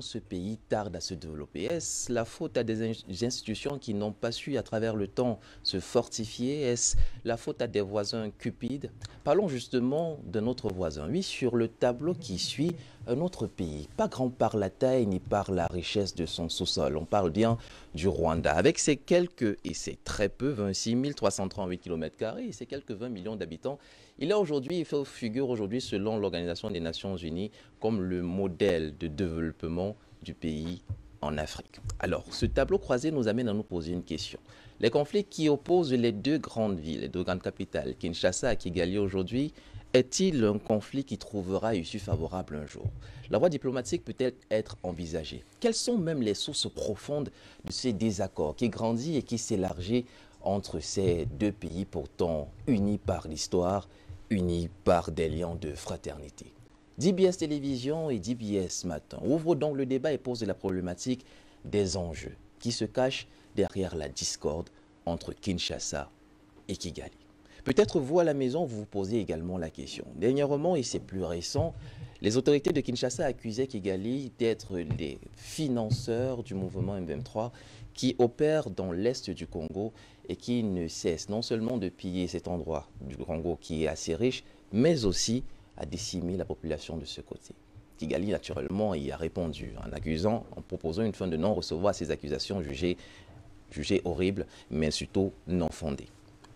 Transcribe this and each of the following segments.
ce pays tarde à se développer? Est-ce la faute à des institutions qui n'ont pas su à travers le temps se fortifier? Est-ce la faute à des voisins cupides? Parlons justement de notre voisin. Oui, sur le tableau qui suit, un autre pays, pas grand par la taille ni par la richesse de son sous-sol. On parle bien du Rwanda, avec ses quelques, et c'est très peu, 26 338 km², et ses quelques 20 millions d'habitants. Il fait figure aujourd'hui, selon l'Organisation des Nations Unies, comme le modèle de développement du pays en Afrique. Alors, ce tableau croisé nous amène à nous poser une question. Les conflits qui opposent les deux grandes villes, les deux grandes capitales, Kinshasa et Kigali aujourd'hui, est-il un conflit qui trouvera issue favorable un jour? La voie diplomatique peut-elle être envisagée? Quelles sont même les sources profondes de ces désaccords qui grandissent et qui s'élargissent entre ces deux pays pourtant unis par l'histoire, unis par des liens de fraternité? DBS Télévision et DBS Matin ouvrent donc le débat et posent la problématique des enjeux qui se cachent derrière la discorde entre Kinshasa et Kigali. Peut-être vous à la maison, vous vous posez également la question. Dernièrement, et c'est plus récent, les autorités de Kinshasa accusaient Kigali d'être les financeurs du mouvement M23 qui opère dans l'est du Congo et qui ne cesse non seulement de piller cet endroit du Congo qui est assez riche, mais aussi à décimer la population de ce côté. Kigali, naturellement, y a répondu en proposant une fin de non-recevoir à ces accusations jugées horribles, mais surtout non fondées.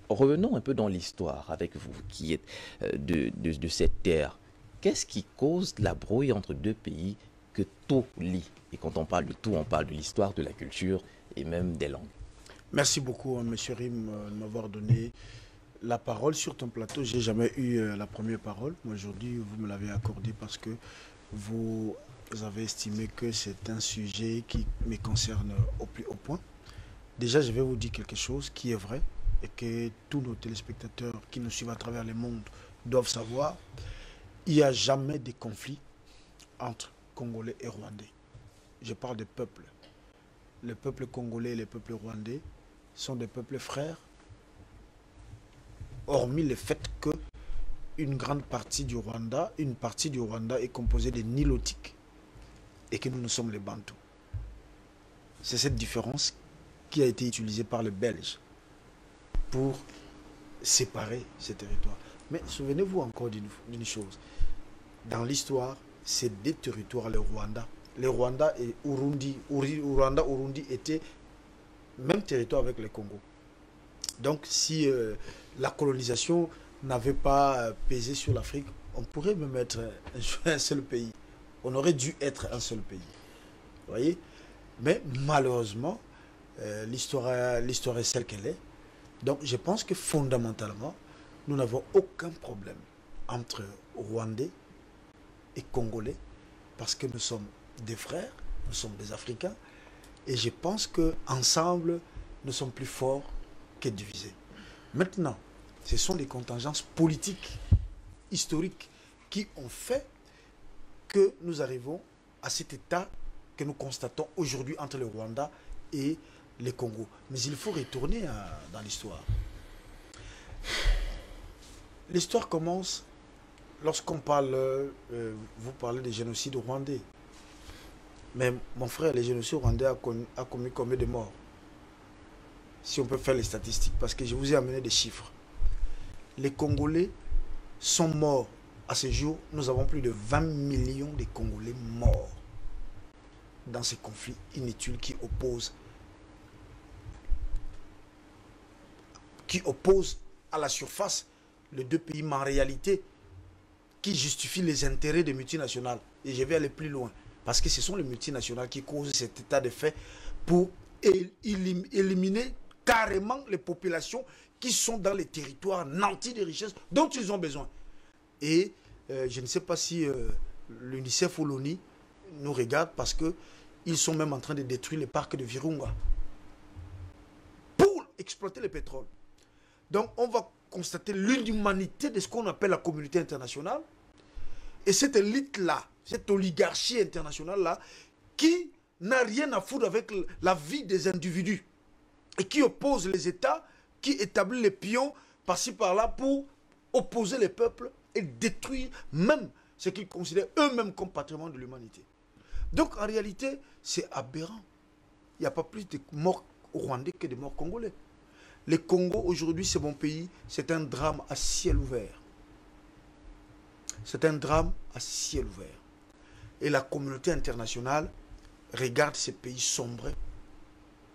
Revenons un peu dans l'histoire avec vous, qui êtes de cette terre. Qu'est-ce qui cause la brouille entre deux pays que tout lie? Et quand on parle de tout, on parle de l'histoire, de la culture et même des langues. Merci beaucoup, M. Rim, de m'avoir donné la parole sur ton plateau. Je n'ai jamais eu la première parole. Aujourd'hui, vous me l'avez accordé parce que vous avez estimé que c'est un sujet qui me concerne au plus haut point. Déjà, je vais vous dire quelque chose qui est vrai et que tous nos téléspectateurs qui nous suivent à travers le monde doivent savoir. Il n'y a jamais de conflit entre Congolais et Rwandais. Je parle des peuples. Le peuple congolais et le peuple rwandais sont des peuples frères, hormis le fait que une partie du Rwanda est composée de Nilotiques et que nous sommes les Bantous. C'est cette différence qui a été utilisée par les Belges pour séparer ces territoires. Mais souvenez-vous encore d'une chose. Dans l'histoire, ces deux territoires, le Rwanda et Urundi, Urundi étaient même territoire avec le Congo. Donc si la colonisation n'avait pas pesé sur l'Afrique, on pourrait même être un seul pays. On aurait dû être un seul pays. Vous voyez? Mais malheureusement, l'histoire est celle qu'elle est. Donc je pense que fondamentalement, nous n'avons aucun problème entre Rwandais et Congolais parce que nous sommes des frères, nous sommes des Africains et je pense qu'ensemble, nous sommes plus forts que divisés. Maintenant, ce sont les contingences politiques, historiques qui ont fait que nous arrivons à cet état que nous constatons aujourd'hui entre le Rwanda et le Congo. Mais il faut retourner dans l'histoire. L'histoire commence lorsqu'on parle, vous parlez des génocides rwandais. Mais mon frère, les génocides rwandais a commis combien de morts? Si on peut faire les statistiques, parce que je vous ai amené des chiffres. Les Congolais sont morts. À ce jour, nous avons plus de 20 millions de Congolais morts dans ces conflits inutiles qui opposent à la surface les deux pays, mais en réalité, qui justifient les intérêts des multinationales. Et je vais aller plus loin, parce que ce sont les multinationales qui causent cet état de fait pour éliminer carrément les populations qui sont dans les territoires nantis de richesses dont ils ont besoin. Et je ne sais pas si l'UNICEF ou l'ONU nous regardent parce qu'ils sont même en train de détruire les parcs de Virunga pour exploiter le pétrole. Donc on va constater l'inhumanité de ce qu'on appelle la communauté internationale et cette élite-là, cette oligarchie internationale-là qui n'a rien à foutre avec la vie des individus et qui oppose les États, qui établit les pions par-ci par-là pour opposer les peuples et détruire même ce qu'ils considèrent eux-mêmes comme patrimoine de l'humanité. Donc en réalité, c'est aberrant. Il n'y a pas plus de morts rwandais que de morts congolais. Le Congo, aujourd'hui, c'est mon pays. C'est un drame à ciel ouvert. C'est un drame à ciel ouvert. Et la communauté internationale regarde ces pays sombrer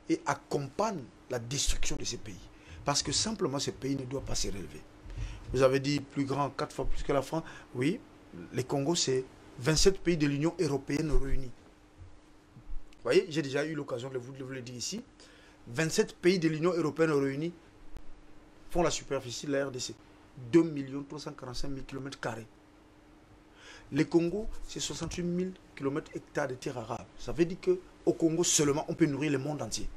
et accompagne la destruction de ces pays. Parce que simplement, ces pays ne doivent pas se relever. Vous avez dit plus grand, 4 fois plus que la France. Oui, le Congo, c'est 27 pays de l'Union européenne réunis. Vous voyez, j'ai déjà eu l'occasion de vous le dire ici. 27 pays de l'Union européenne réunis font la superficie de la RDC. 2 345 000 km². Le Congo, c'est 68 000 km² de terres arables. Ça veut dire qu'au Congo seulement, on peut nourrir le monde entier.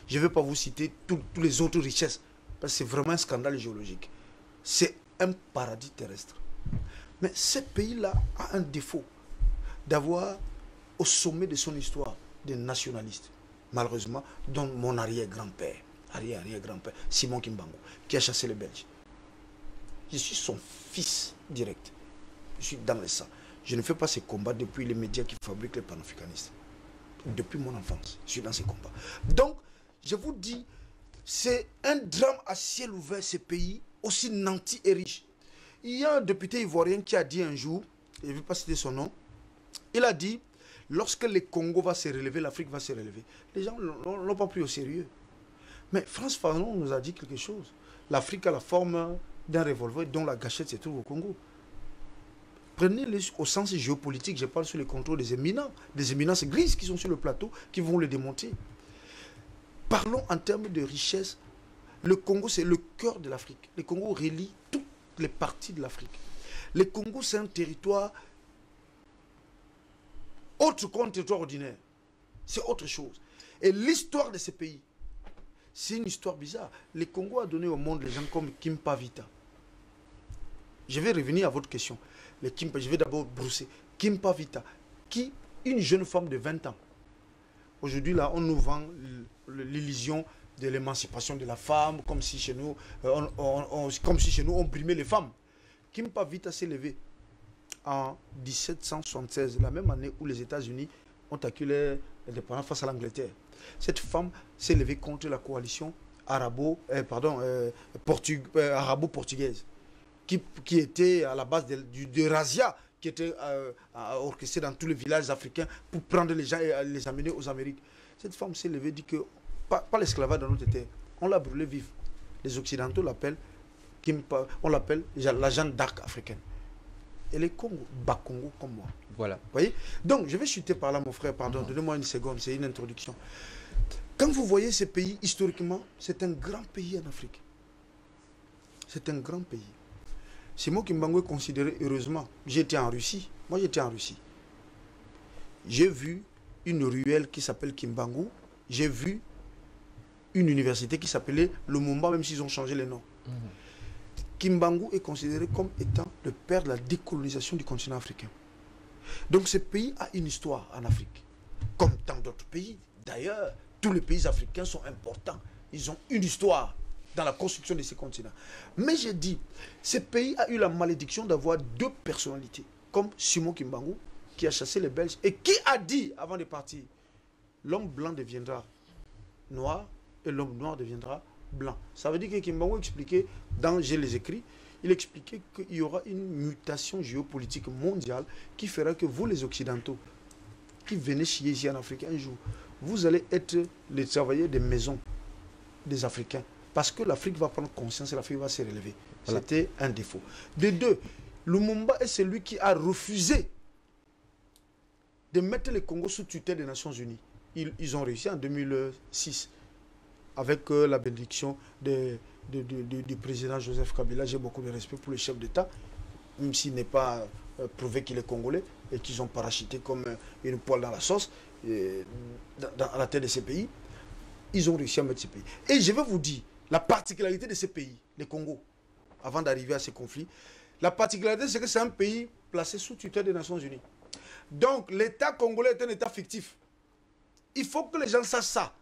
Je ne vais pas vous citer toutes les autres richesses, parce que c'est vraiment un scandale géologique. C'est un paradis terrestre. Mais ce pays-là a un défaut d'avoir, au sommet de son histoire, des nationalistes, malheureusement, dont mon arrière-grand-père, arrière-grand-père, Simon Kimbangu, qui a chassé les Belges. Je suis son fils direct. Je suis dans le sang. Je ne fais pas ces combats depuis les médias qui fabriquent les panafricanistes. Depuis mon enfance, je suis dans ces combats. Donc, je vous dis, c'est un drame à ciel ouvert, ces pays, aussi nantis et riches. Il y a un député ivoirien qui a dit un jour, je ne vais pas citer son nom, il a dit, lorsque le Congo va se relever, l'Afrique va se relever. Les gens ne l'ont pas pris au sérieux. Mais Frantz Fanon nous a dit quelque chose. L'Afrique a la forme d'un revolver dont la gâchette se trouve au Congo. Prenez-le au sens géopolitique, je parle sur le contrôle des éminences grises qui sont sur le plateau, qui vont le démonter. Parlons en termes de richesse. Le Congo, c'est le cœur de l'Afrique. Le Congo relie toutes les parties de l'Afrique. Le Congo, c'est un territoire autre qu'un territoire ordinaire. C'est autre chose. Et l'histoire de ces pays, c'est une histoire bizarre. Le Congo a donné au monde les gens comme Kimpa Vita. Je vais revenir à votre question. Je vais d'abord brousser. Kimpa Vita, qui, une jeune femme de 20 ans. Aujourd'hui, là, on nous vend l'illusion de l'émancipation de la femme, comme si chez nous, on brimait les femmes. Kimpa Vita s'est levée en 1776, la même année où les États-Unis ont acculé l'indépendance face à l'Angleterre. Cette femme s'est levée contre la coalition arabo-portugaise. Qui était à la base de razzia qui était orchestré dans tous les villages africains pour prendre les gens et les amener aux Amériques. Cette femme s'est levée et dit que, pas l'esclavage dans notre terre, on l'a brûlé vif. Les Occidentaux l'appellent, on l'appelle la Jeanne d'Arc africaine. Et les Congo, Bakongo comme moi. Voilà. Vous voyez? Donc, je vais chuter par là, mon frère, pardon, donnez-moi une seconde, c'est une introduction. Quand vous voyez ces pays, historiquement, c'est un grand pays en Afrique. C'est un grand pays. Simon Kimbangu est considéré, heureusement, j'étais en Russie. Moi, j'étais en Russie. J'ai vu une ruelle qui s'appelle Kimbangu. J'ai vu une université qui s'appelait Lumumba, même s'ils ont changé les noms. Kimbangu est considéré comme étant le père de la décolonisation du continent africain. Donc, ce pays a une histoire en Afrique. Comme tant d'autres pays. D'ailleurs, tous les pays africains sont importants. Ils ont une histoire dans la construction de ces continents. Mais j'ai dit, ce pays a eu la malédiction d'avoir deux personnalités, comme Simon Kimbangu, qui a chassé les Belges, et qui a dit, avant de partir, l'homme blanc deviendra noir, et l'homme noir deviendra blanc. Ça veut dire que Kimbangu expliquait, dans J'ai les écrits, il expliquait qu'il y aura une mutation géopolitique mondiale qui fera que vous, les Occidentaux, qui venez chier ici en Afrique un jour, vous allez être les travailleurs des maisons des Africains. Parce que l'Afrique va prendre conscience et l'Afrique va se relever. Voilà. C'était un défaut. De deux, Lumumba est celui qui a refusé de mettre le Congo sous tutelle des Nations Unies. Ils ont réussi en 2006 avec la bénédiction du président Joseph Kabila. J'ai beaucoup de respect pour le chef d'État, même s'il n'est pas prouvé qu'il est congolais et qu'ils ont parachuté comme une poêle dans la sauce à la tête de ces pays. Ils ont réussi à mettre ces pays. Et je vais vous dire, la particularité de ces pays, le Congo, avant d'arriver à ces conflits, la particularité, c'est que c'est un pays placé sous tutelle des Nations Unies. Donc, l'État congolais est un État fictif. Il faut que les gens sachent ça.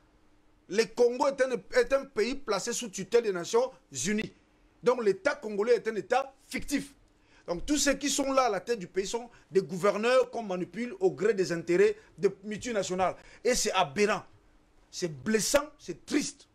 Le Congo est un pays placé sous tutelle des Nations Unies. Donc, l'État congolais est un État fictif. Donc tous ceux qui sont là à la tête du pays sont des gouverneurs qu'on manipule au gré des intérêts de multinationales. Et c'est aberrant, c'est blessant, c'est triste.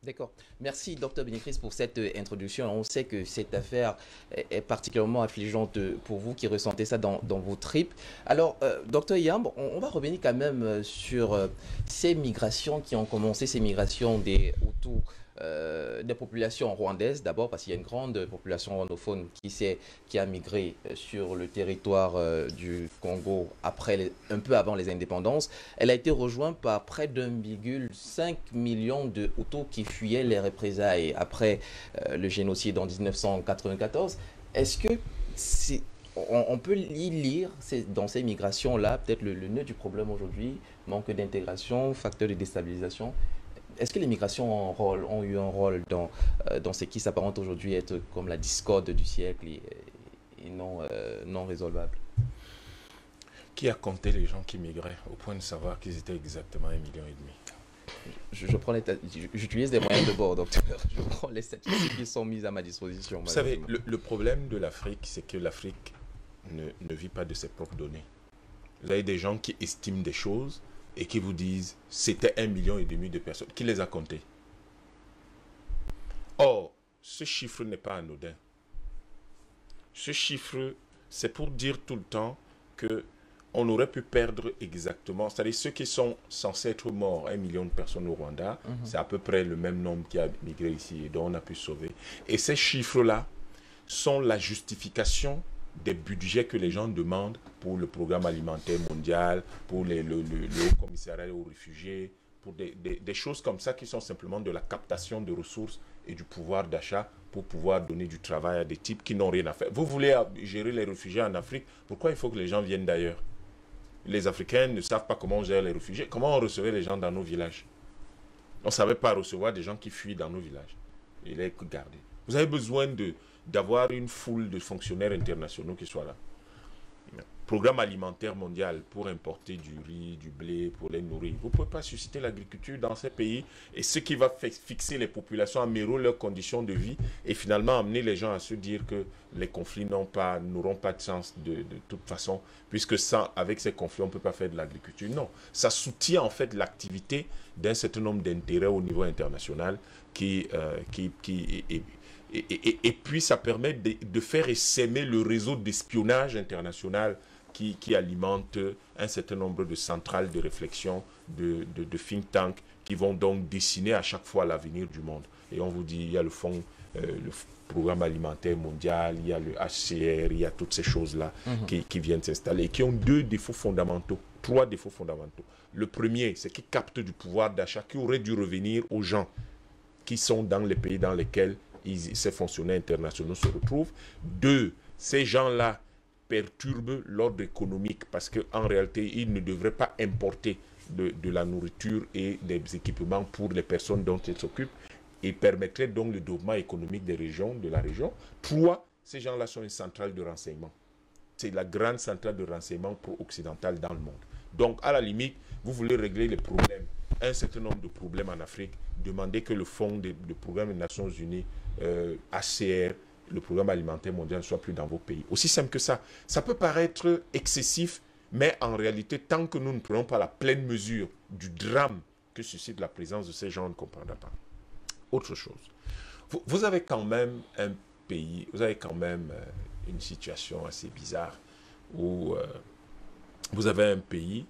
D'accord. Merci, Dr Bénécris, pour cette introduction. On sait que cette affaire est particulièrement affligeante pour vous qui ressentez ça dans vos tripes. Alors, Dr Yamb, on va revenir quand même sur ces migrations qui ont commencé, ces migrations des Hutus, des populations rwandaises d'abord, parce qu'il y a une grande population rwandophone qui a migré sur le territoire du Congo un peu avant les indépendances. Elle a été rejointe par près d'1,5 million de Hutus qui fuyaient les représailles après le génocide en 1994. Est-ce que on peut y lire dans ces migrations-là, peut-être le nœud du problème aujourd'hui, manque d'intégration, facteur de déstabilisation? Est-ce que les migrations ont eu un rôle dans ce qui s'apparente aujourd'hui être comme la discorde du siècle et non résolvable? Qui a compté les gens qui migraient au point de savoir qu'ils étaient exactement 1,5 million? J'utilise des moyens de bord, docteur. Je prends les statistiques qui sont mises à ma disposition. Vous savez, le problème de l'Afrique, c'est que l'Afrique ne vit pas de ses propres données. Vous avez des gens qui estiment des choses et qui vous disent c'était 1,5 million de personnes. Qui les a comptés? Or, ce chiffre n'est pas anodin. Ce chiffre, c'est pour dire tout le temps que on aurait pu perdre exactement, c'est-à-dire ceux qui sont censés être morts, 1 million de personnes au Rwanda, c'est à peu près le même nombre qui a migré ici et dont on a pu sauver. Et ces chiffres-là sont la justification des budgets que les gens demandent pour le programme alimentaire mondial, pour le Haut Commissariat aux réfugiés, pour des choses comme ça qui sont simplement de la captation de ressources et du pouvoir d'achat pour pouvoir donner du travail à des types qui n'ont rien à faire. Vous voulez gérer les réfugiés en Afrique, pourquoi il faut que les gens viennent d'ailleurs? Les Africains ne savent pas comment on gère les réfugiés. Comment on recevait les gens dans nos villages? On ne savait pas recevoir des gens qui fuient dans nos villages et les garder. Vous avez besoin d'avoir une foule de fonctionnaires internationaux qui soient là. Programme alimentaire mondial pour importer du riz, du blé, pour les nourrir. Vous ne pouvez pas susciter l'agriculture dans ces pays et ce qui va fixer les populations, améliorer leurs conditions de vie et finalement amener les gens à se dire que les conflits n'auront pas de sens de toute façon, puisque avec ces conflits, on ne peut pas faire de l'agriculture. Non, ça soutient en fait l'activité d'un certain nombre d'intérêts au niveau international et puis ça permet de faire essaimer le réseau d'espionnage international qui alimente un certain nombre de centrales de réflexion, de think tanks qui vont donc dessiner à chaque fois l'avenir du monde. Et on vous dit, il y a le programme alimentaire mondial, il y a le HCR, il y a toutes ces choses-là qui viennent s'installer et qui ont trois défauts fondamentaux. Le premier, c'est qu'ils captent du pouvoir d'achat qui aurait dû revenir aux gens qui sont dans les pays dans lesquels ces fonctionnaires internationaux se retrouvent. Deux, ces gens-là perturbent l'ordre économique parce qu'en réalité, ils ne devraient pas importer de la nourriture et des équipements pour les personnes dont ils s'occupent et permettraient donc le développement économique de la région. Trois, ces gens-là sont une centrale de renseignement. C'est la grande centrale de renseignement pro-occidentale dans le monde. Donc, à la limite, vous voulez régler les problèmes, un certain nombre de problèmes en Afrique, demandez que le fonds de programme des Nations Unies, HCR, le programme alimentaire mondial ne soit plus dans vos pays. Aussi simple que ça. Ça peut paraître excessif, mais en réalité, tant que nous ne prenons pas la pleine mesure du drame que suscite la présence de ces gens, on ne comprendra pas. Autre chose. Vous avez quand même un pays, vous avez quand même une situation assez bizarre où vous avez un pays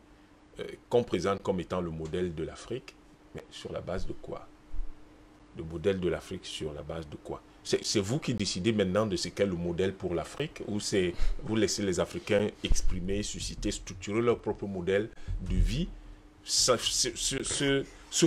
qu'on présente comme étant le modèle de l'Afrique, mais sur la base de quoi? Le modèle de l'Afrique sur la base de quoi? C'est vous qui décidez maintenant de ce qu'est le modèle pour l'Afrique, ou c'est vous laissez les Africains exprimer, susciter, structurer leur propre modèle de vie, se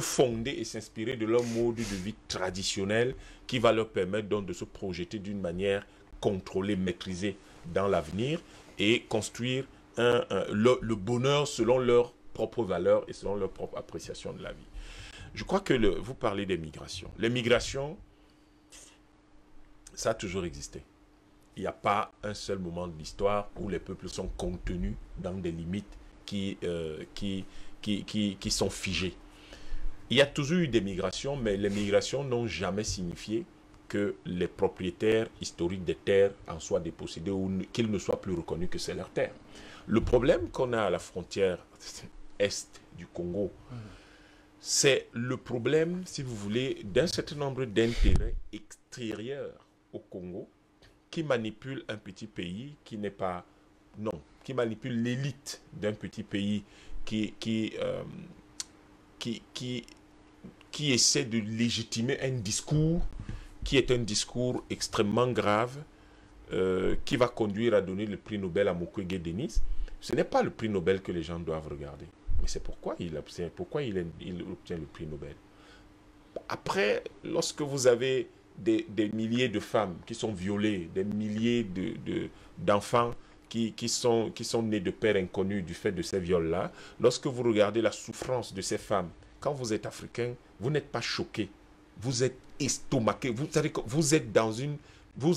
fonder et s'inspirer de leur mode de vie traditionnel qui va leur permettre donc de se projeter d'une manière contrôlée, maîtrisée dans l'avenir et construire le bonheur selon leurs propres valeurs et selon leur propre appréciation de la vie. Je crois que vous parlez des migrations. Les migrations, ça a toujours existé. Il n'y a pas un seul moment de l'histoire où les peuples sont contenus dans des limites qui sont figées. Il y a toujours eu des migrations, mais les migrations n'ont jamais signifié que les propriétaires historiques des terres en soient dépossédés ou qu'ils ne soient plus reconnus que c'est leur terre. Le problème qu'on a à la frontière est du Congo, c'est le problème, si vous voulez, d'un certain nombre d'intérêts extérieurs au Congo qui manipulent un petit pays qui n'est pas... Non, qui manipule l'élite d'un petit pays qui essaie de légitimer un discours qui est un discours extrêmement grave, qui va conduire à donner le prix Nobel à Mukwege Denis. Ce n'est pas le prix Nobel que les gens doivent regarder. Mais c'est pourquoi il obtient le prix Nobel. Après, lorsque vous avez des milliers de femmes qui sont violées, des milliers d'enfants qui sont nés de pères inconnus du fait de ces viols-là, lorsque vous regardez la souffrance de ces femmes, quand vous êtes africain, vous n'êtes pas choqué. Vous êtes estomaqué. Vous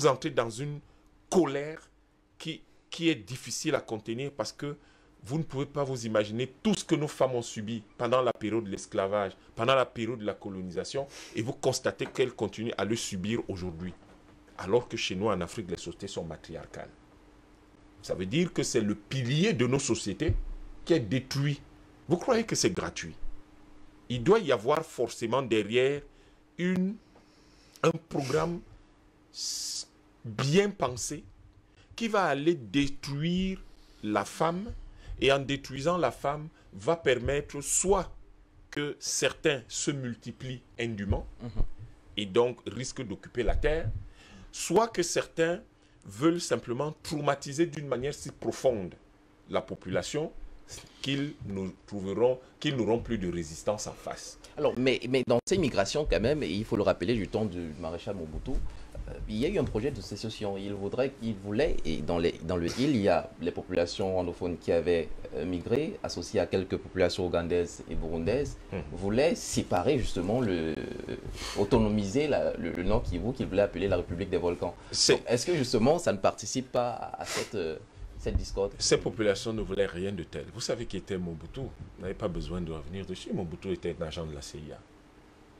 entrez dans une colère qui est difficile à contenir parce que vous ne pouvez pas vous imaginer tout ce que nos femmes ont subi pendant la période de l'esclavage, pendant la période de la colonisation, et vous constatez qu'elles continuent à le subir aujourd'hui. Alors que chez nous, en Afrique, les sociétés sont matriarcales. Ça veut dire que c'est le pilier de nos sociétés qui est détruit. Vous croyez que c'est gratuit? Il doit y avoir forcément derrière un programme bien pensé qui va aller détruire la femme, et en détruisant la femme va permettre soit que certains se multiplient indûment et donc risquent d'occuper la terre, soit que certains veulent simplement traumatiser d'une manière si profonde la population qu'ils n'auront plus de résistance en face. Alors, mais dans ces migrations, quand même, et il faut le rappeler du temps du maréchal Mobutu, il y a eu un projet de sécession. Il voulait, et dans le île, il y a les populations anglophones qui avaient migré, associées à quelques populations ougandaises et burundaises, voulaient séparer justement, autonomiser le Nord Kivu qu'ils voulaient appeler la République des volcans. Est-ce que justement ça ne participe pas à cette discorde? Ces populations ne voulaient rien de tel. Vous savez qui était Mobutu? Vous n'avez pas besoin de revenir dessus. Mobutu était un agent de la CIA.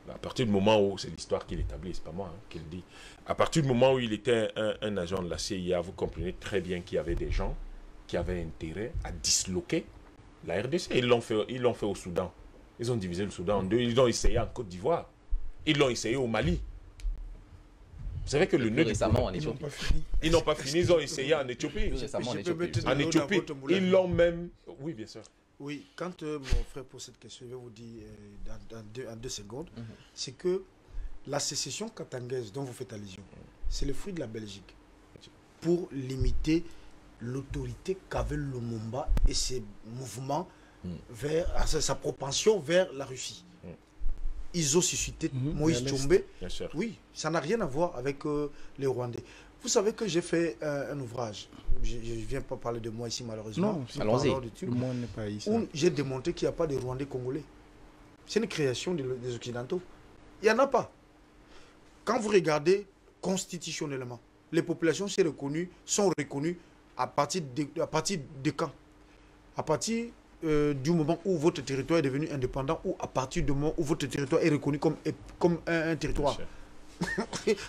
À partir du moment où, c'est l'histoire qu'il établit, c'est pas moi qui le dis, à partir du moment où il était un agent de la CIA, vous comprenez très bien qu'il y avait des gens qui avaient intérêt à disloquer la RDC. Ils l'ont fait au Soudan. Ils ont divisé le Soudan en deux. Ils l'ont essayé en Côte d'Ivoire. Ils l'ont essayé au Mali. Vous savez que le nœud récemment en Éthiopie. Ils n'ont pas fini, ils ont essayé en Éthiopie. Récemment en Éthiopie. En Éthiopie, ils l'ont même... Oui, bien sûr. Oui, quand mon frère pose cette question, je vais vous dire en deux secondes, c'est que la sécession katangaise dont vous faites allusion, c'est le fruit de la Belgique pour limiter l'autorité qu'avait Lumumba et ses mouvements vers sa propension vers la Russie. Ils ont suscité Moïse Tshombe. Oui, ça n'a rien à voir avec les Rwandais. Vous savez que j'ai fait un ouvrage. Je ne viens pas parler de moi ici malheureusement. Non, allons-y. Le monde n'est pas ici. Où j'ai démontré qu'il n'y a pas de Rwandais congolais. C'est une création des Occidentaux. Il n'y en a pas. Quand vous regardez constitutionnellement, les populations sont reconnues à partir de quand? À partir du moment où votre territoire est devenu indépendant ou à partir du moment où votre territoire est reconnu comme un territoire.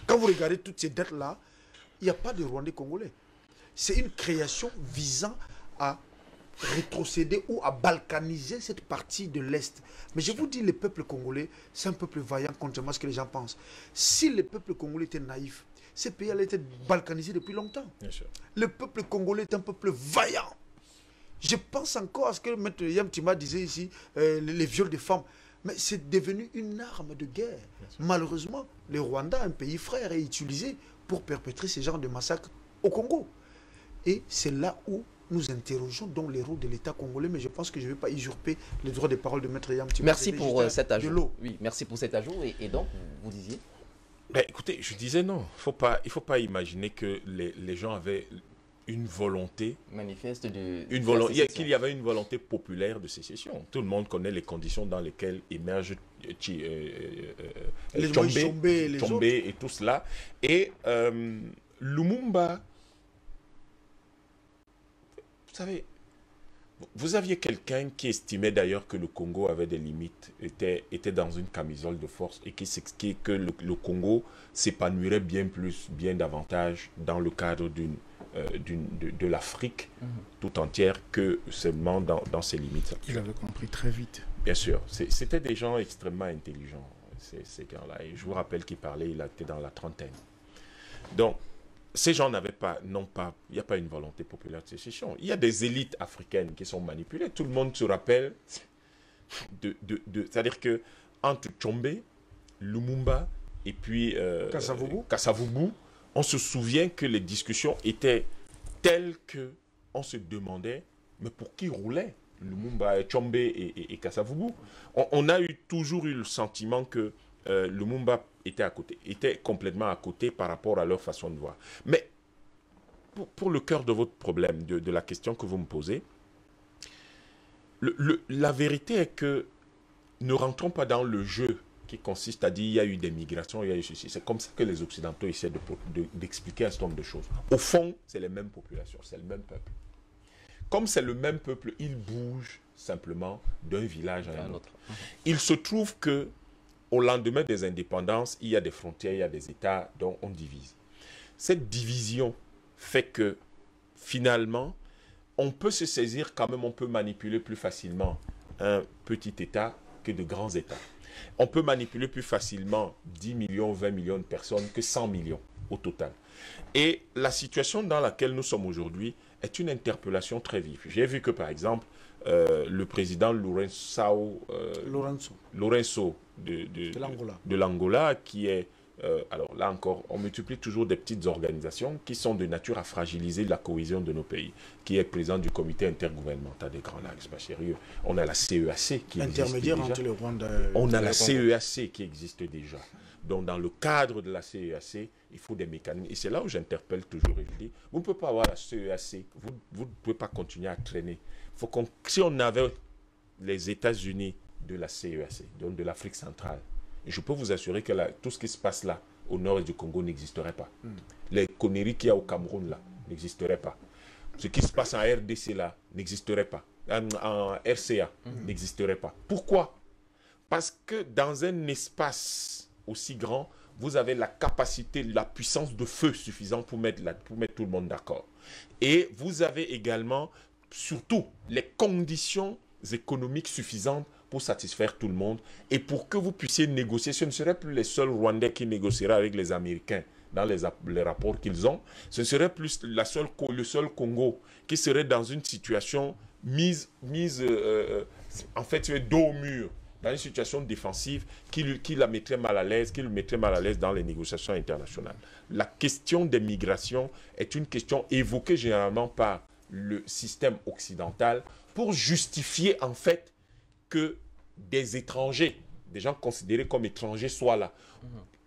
Quand vous regardez toutes ces dates-là, il n'y a pas de Rwandais congolais. C'est une création visant à rétrocéder ou à balkaniser cette partie de l'Est. Mais je vous dis, le peuple congolais, c'est un peuple vaillant, contrairement à ce que les gens pensent. Si le peuple congolais était naïf, ces pays allaient être balkanisés depuis longtemps. Le peuple congolais est un peuple vaillant. Je pense encore à ce que M. Yamtima disait ici, les viols des femmes. Mais c'est devenu une arme de guerre. Malheureusement, le Rwanda, un pays frère, est utilisé pour perpétrer ce genre de massacres au Congo. Et c'est là où nous interrogeons donc les rôles de l'État congolais, mais je pense que je ne vais pas usurper les droits de parole de M. Yamtima. Merci pour cet ajout. Oui, merci pour cet ajout. Et donc, vous disiez? Ben, écoutez, je disais non. Il faut pas imaginer que les gens avaient une volonté manifeste qu'il y avait une volonté populaire de sécession. Tout le monde connaît les conditions dans lesquelles émergent les Tshombe et tout cela. Et Lumumba, vous savez, Vous aviez quelqu'un qui estimait d'ailleurs que le Congo avait des limites, était dans une camisole de force et qui s'expliquait que le Congo s'épanouirait bien plus, bien davantage dans le cadre de l'Afrique tout entière que seulement dans ses limites. Il avait compris très vite. Bien sûr, c'était des gens extrêmement intelligents, ces gens-là. Et je vous rappelle qu'il parlait, il était dans la trentaine. Donc, ces gens n'avaient pas, non pas, il n'y a pas une volonté populaire de sécession. Il y a des élites africaines qui sont manipulées. Tout le monde se rappelle c'est-à-dire que entre Tchombe, Lumumba et puis Kasavubu, on se souvient que les discussions étaient telles que on se demandait, mais pour qui roulait Lumumba, Tchombe et Kasavubu? On a toujours eu le sentiment que Lumumba était complètement à côté par rapport à leur façon de voir. Mais pour le cœur de votre problème, de la question que vous me posez, la vérité est que ne rentrons pas dans le jeu qui consiste à dire il y a eu des migrations, il y a eu ceci. C'est comme ça que les Occidentaux essaient d'expliquer un certain nombre de choses. Au fond, c'est les mêmes populations, c'est le même peuple. Comme c'est le même peuple, ils bougent simplement d'un village à un autre. Il se trouve que au lendemain des indépendances, il y a des frontières, il y a des États dont on divise. Cette division fait que, finalement, on peut se saisir quand même, on peut manipuler plus facilement un petit État que de grands États. On peut manipuler plus facilement 10 millions, 20 millions de personnes que 100 millions au total. Et la situation dans laquelle nous sommes aujourd'hui est une interpellation très vive. J'ai vu que, par exemple, le président Lorenzo de l'Angola, qui est, alors là encore, on multiplie toujours des petites organisations qui sont de nature à fragiliser la cohésion de nos pays, qui est président du comité intergouvernemental des Grands Lacs, c'est pas sérieux. On a la CEAC qui intermédiaire existe entre le Rwanda on a la CEAC qui existe déjà. Donc, dans le cadre de la CEAC, il faut des mécanismes. Et c'est là où j'interpelle toujours et je dis, vous ne pouvez pas avoir la CEAC, vous ne pouvez pas continuer à traîner. Faut si on avait les États-Unis de la CEAC, donc de l'Afrique centrale, je peux vous assurer que tout ce qui se passe là, au nord du Congo, n'existerait pas. Les conneries qu'il y a au Cameroun là, n'existeraient pas. Ce qui se passe en RDC là, n'existerait pas. En RCA, n'existerait pas. Pourquoi? Parce que dans un espace aussi grand, vous avez la capacité, la puissance de feu suffisante pour mettre tout le monde d'accord. Et vous avez également, surtout, les conditions économiques suffisantes pour satisfaire tout le monde et pour que vous puissiez négocier. Ce ne serait plus les seuls Rwandais qui négocieraient avec les Américains dans les rapports qu'ils ont. Ce serait plus le seul Congo qui serait dans une situation en fait, dos au mur, dans une situation défensive qui la mettrait mal à l'aise, qui le mettrait mal à l'aise dans les négociations internationales. La question des migrations est une question évoquée généralement par le système occidental pour justifier en fait que des étrangers, des gens considérés comme étrangers soient là,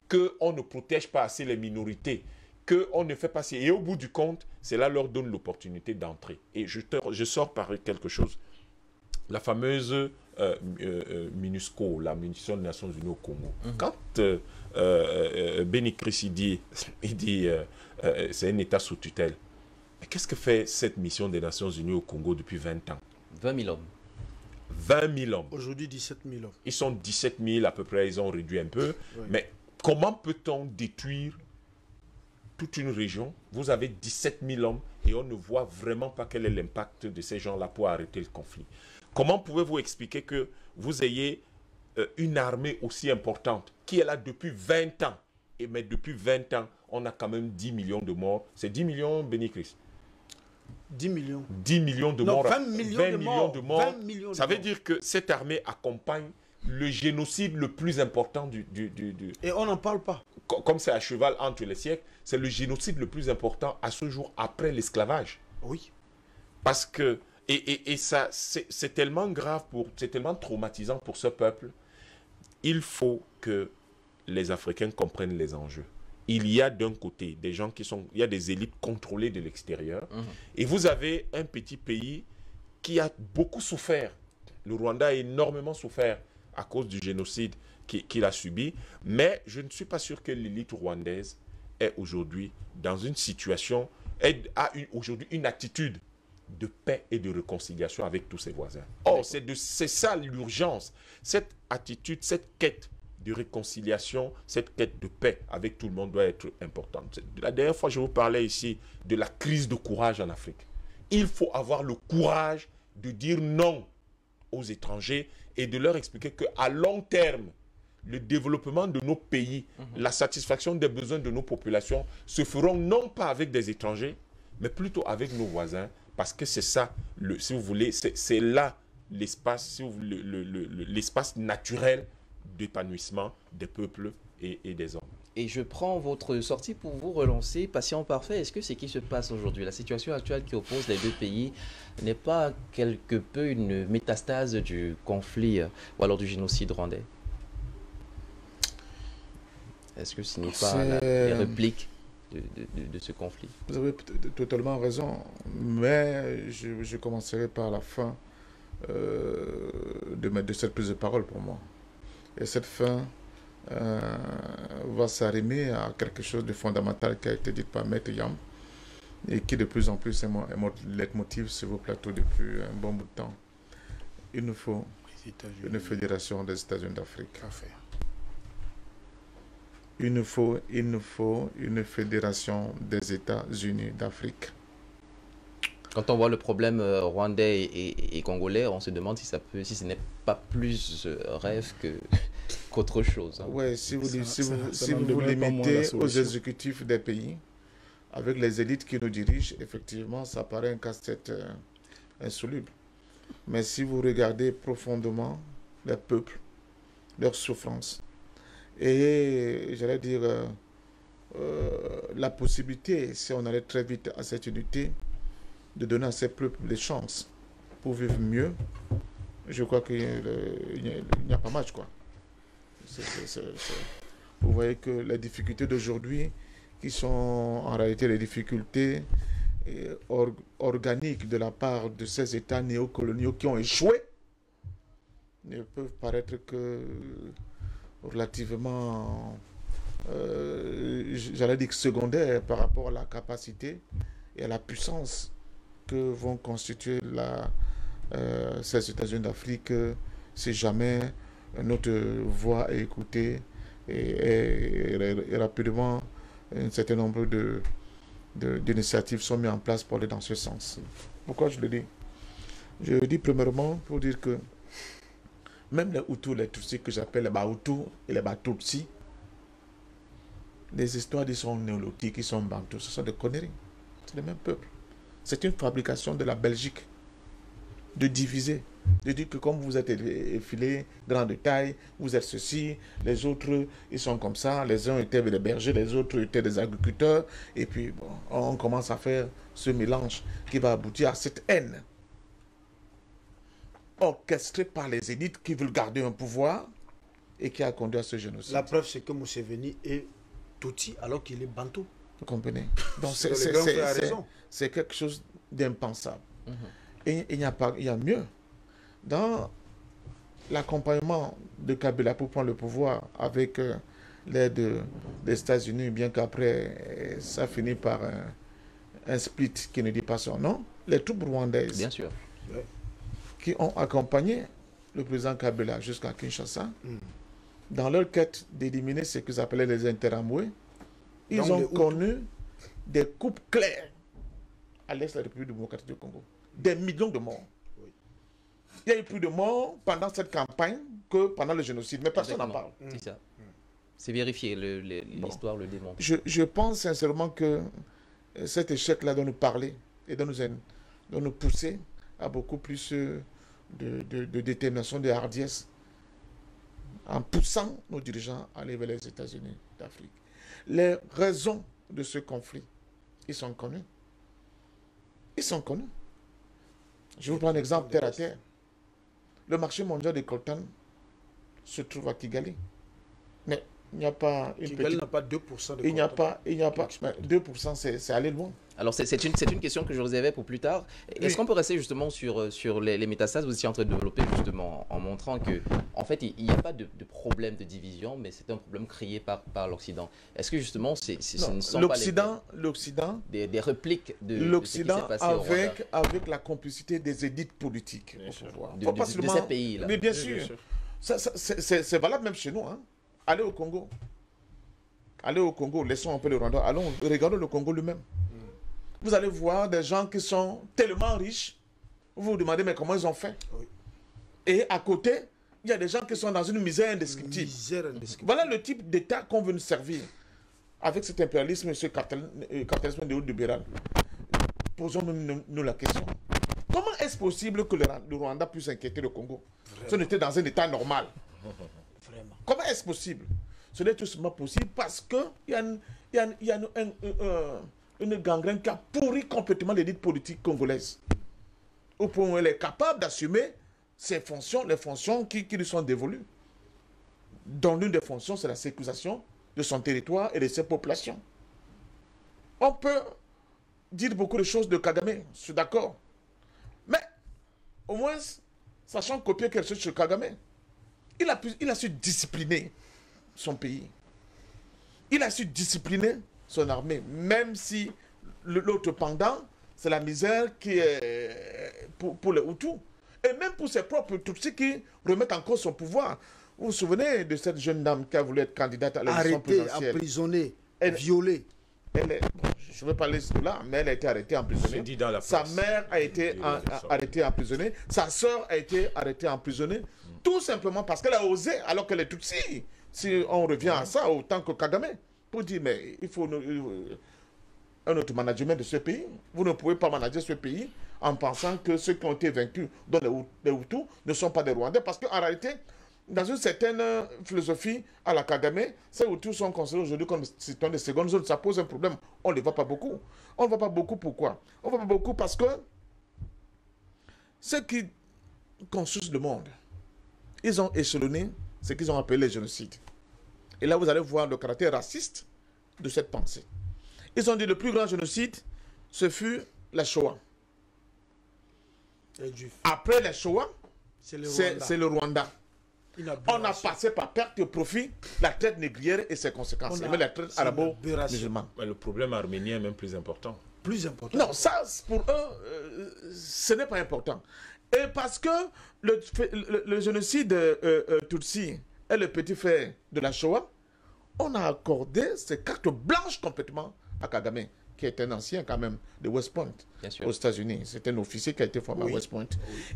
qu'on ne protège pas assez les minorités, qu'on ne fait pas assez. Et au bout du compte, cela leur donne l'opportunité d'entrer. Et je sors par quelque chose. La fameuse MINUSCO, la munition des Nations Unies au Congo. Quand Béni Chris dit c'est un État sous tutelle, mais qu'est-ce que fait cette mission des Nations Unies au Congo depuis 20 ans? 20 000 hommes. 20 000 hommes. Aujourd'hui, 17 000 hommes. Ils sont 17 000 à peu près, ils ont réduit un peu. Oui. Mais comment peut-on détruire toute une région? Vous avez 17 000 hommes et on ne voit vraiment pas quel est l'impact de ces gens-là pour arrêter le conflit. Comment pouvez-vous expliquer que vous ayez une armée aussi importante qui est là depuis 20 ans? Mais depuis 20 ans, on a quand même 10 millions de morts. C'est 10 millions, Béni Chris? 10 millions. 10 millions de morts. 20 millions de morts. 20 millions ça veut dire que cette armée accompagne le génocide le plus important du... Et on n'en parle pas. Comme c'est à cheval entre les siècles, c'est le génocide le plus important à ce jour après l'esclavage. Oui. Parce que... Et ça, c'est tellement grave, c'est tellement traumatisant pour ce peuple. Il faut que les Africains comprennent les enjeux. Il y a d'un côté des gens il y a des élites contrôlées de l'extérieur. Et vous avez un petit pays qui a beaucoup souffert. Le Rwanda a énormément souffert à cause du génocide qu'il a subi. Mais je ne suis pas sûr que l'élite rwandaise est aujourd'hui dans une situation, a aujourd'hui une attitude de paix et de réconciliation avec tous ses voisins. Or, c'est ça l'urgence, cette attitude, cette quête de réconciliation, cette quête de paix avec tout le monde doit être importante. La dernière fois, je vous parlais ici de la crise de courage en Afrique. Il faut avoir le courage de dire non aux étrangers et de leur expliquer qu'à long terme, le développement de nos pays, la satisfaction des besoins de nos populations se feront non pas avec des étrangers, mais plutôt avec nos voisins, parce que c'est ça, si vous voulez, c'est là l'espace, si l'espace naturel d'épanouissement des peuples et des hommes. Et je prends votre sortie pour vous relancer. Patient parfait, est-ce que ce qui se passe aujourd'hui, la situation actuelle qui oppose les deux pays, n'est pas quelque peu une métastase du conflit ou alors du génocide rwandais? Est-ce que ce n'est pas les répliques de ce conflit? Vous avez totalement raison, mais je commencerai par la fin de cette prise de parole pour moi. Et cette fin va s'arrimer à quelque chose de fondamental qui a été dit par Maître Yam et qui de plus en plus est mon leitmotiv sur vos plateaux depuis un bon bout de temps. Il nous faut une fédération des États-Unis d'Afrique. Il nous faut une fédération des États-Unis d'Afrique. Quand on voit le problème rwandais et congolais, on se demande si ce n'est pas plus rêve qu'autre chose. Oui, si vous vous limitez aux exécutifs des pays, avec les élites qui nous dirigent, effectivement, ça paraît un casse-tête insoluble. Mais si vous regardez profondément les peuples, leurs souffrances, et j'allais dire la possibilité, si on allait très vite à cette unité, de donner à ces peuples des chances pour vivre mieux, je crois qu'il n'y a pas match, quoi. Vous voyez que les difficultés d'aujourd'hui, qui sont en réalité les difficultés organiques de la part de ces États néocoloniaux qui ont échoué, ne peuvent paraître que relativement, j'allais dire secondaires par rapport à la capacité et à la puissance que vont constituer ces États-Unis d'Afrique si jamais notre voix est écoutée et rapidement un certain nombre d'initiatives sont mises en place pour aller dans ce sens. Pourquoi je le dis? Je le dis premièrement pour dire que même les Hutus, les Tutsis que j'appelle les Bahutus et les Batutsi, les histoires ils sont néolithiques, ils sont bantous, ce sont des conneries. C'est le même peuple. C'est une fabrication de la Belgique de diviser, de dire que comme vous êtes effilés, grand de taille, vous êtes ceci, les autres ils sont comme ça, les uns étaient des bergers, les autres étaient des agriculteurs, et puis bon, on commence à faire ce mélange qui va aboutir à cette haine orchestrée par les élites qui veulent garder un pouvoir et qui a conduit à ce génocide. La preuve, c'est que Museveni est Tutsi alors qu'il est Bantou. Vous comprenez? Donc c'est quelque chose d'impensable. Et il y a mieux. Dans l'accompagnement de Kabila pour prendre le pouvoir avec l'aide des États-Unis, bien qu'après ça finit par un split qui ne dit pas son nom, les troupes rwandaises, bien sûr, qui ont accompagné le président Kabila jusqu'à Kinshasa, dans leur quête d'éliminer ce qu'ils appelaient les interamoués, ils ont connu des coupes claires à l'est de la République démocratique du Congo. Des millions de morts. Oui. Il y a eu plus de morts pendant cette campagne que pendant le génocide, mais personne n'en parle. C'est ça. C'est vérifié, l'histoire le démontre. Je pense sincèrement que cet échec-là doit nous parler et doit nous pousser à beaucoup plus de détermination, de hardiesse, en poussant nos dirigeants à aller vers les États-Unis d'Afrique. Les raisons de ce conflit, ils sont connus. Ils sont connus. Je vous prends un exemple terre à terre. Le marché mondial des coltan se trouve à Kigali. Mais Il n'y a pas une Kigali petite... n'a pas 2% de Il n'y a coltan. pas... 2%, c'est aller loin. Alors, c'est une question que je réservais pour plus tard. Est-ce Oui. qu'on peut rester justement sur les métastases que vous étiez en train de développer, justement, en montrant que, en fait, il n'y a pas de problème de division, mais c'est un problème créé par l'Occident. Est-ce que, justement, ce ne sont pas L'Occident, des répliques de ce qui l'Occident s'est passé au Rwanda, avec la complicité des élites politiques Bien au sûr. pouvoir. de, Faut pas de seulement- ces pays-là? Mais bien Oui, sûr, bien sûr. c'est valable même chez nous. Hein. Allez au Congo. Allez au Congo, laissons un peu le Rwanda. Allons, regardons le Congo lui-même. Vous allez voir des gens qui sont tellement riches. Vous vous demandez, mais comment ils ont fait? Oui. Et à côté, il y a des gens qui sont dans une misère indescriptible. Misère indescriptible. Voilà le type d'État qu'on veut nous servir. Avec cet impérialisme et ce capitalisme néolibéral. Posons-nous la question. Comment est-ce possible que le Rwanda puisse inquiéter le Congo? Si on était dans un État normal. Vraiment. Comment est-ce possible? Ce n'est tout simplement possible parce qu'il y a une gangrène qui a pourri complètement l'élite politique congolaise. Au point où elle est capable d'assumer ses fonctions, les fonctions qui lui sont dévolues. Dont l'une des fonctions, c'est la sécurisation de son territoire et de ses populations. On peut dire beaucoup de choses de Kagame, je suis d'accord. Mais, au moins, sachant copier quelque chose sur Kagame, il a su discipliner son pays. Il a su discipliner son armée, même si l'autre pendant, c'est la misère qui est pour les Hutus. Et même pour ses propres Tutsis qui remettent en cause son pouvoir. Vous vous souvenez de cette jeune dame qui a voulu être candidate à l'élection Arrêté, présidentielle? emprisonné, Elle- violé. Elle est, bon, je ne veux pas aller de là, mais elle a été arrêtée, emprisonnée. C'est dit dans la Sa presse. mère a été Dit dans la presse. arrêtée, emprisonnée. Sa sœur a été arrêtée, emprisonnée. Tout simplement parce qu'elle a osé, alors qu'elle est Tutsi. Si on revient à ça, autant que Kagame, pour dire, mais il faut un autre management de ce pays. Vous ne pouvez pas manager ce pays en pensant que ceux qui ont été vaincus, dont les Hutus, ne sont pas des Rwandais. Parce qu'en réalité, dans une certaine philosophie à la Kagame, ces Hutus sont considérés aujourd'hui comme citoyens de seconde zone. Ça pose un problème. On ne les voit pas beaucoup. On ne voit pas beaucoup pourquoi? On ne voit pas beaucoup parce que ceux qui construisent le monde, ils ont échelonné ce qu'ils ont appelé les génocides. Et là, vous allez voir le caractère raciste de cette pensée. Ils ont dit le plus grand génocide, ce fut la Shoah. Les Juifs. Après la Shoah, C'est le c'est Rwanda. le Rwanda. Une On a aberration. passé par perte de profit la traite négrière et ses conséquences. On a- Et même la traite c'est une arabo-musulmane. Mais le problème arménien est même plus important. Plus important. Non, ça, pour eux, ce n'est pas important. Et parce que le génocide Tutsi est le petit frère de la Shoah, on a accordé ces cartes blanches complètement à Kagame, qui est un ancien quand même de West Point, Bien sûr. aux États-Unis. C'est un officier qui a été formé Oui. à West Point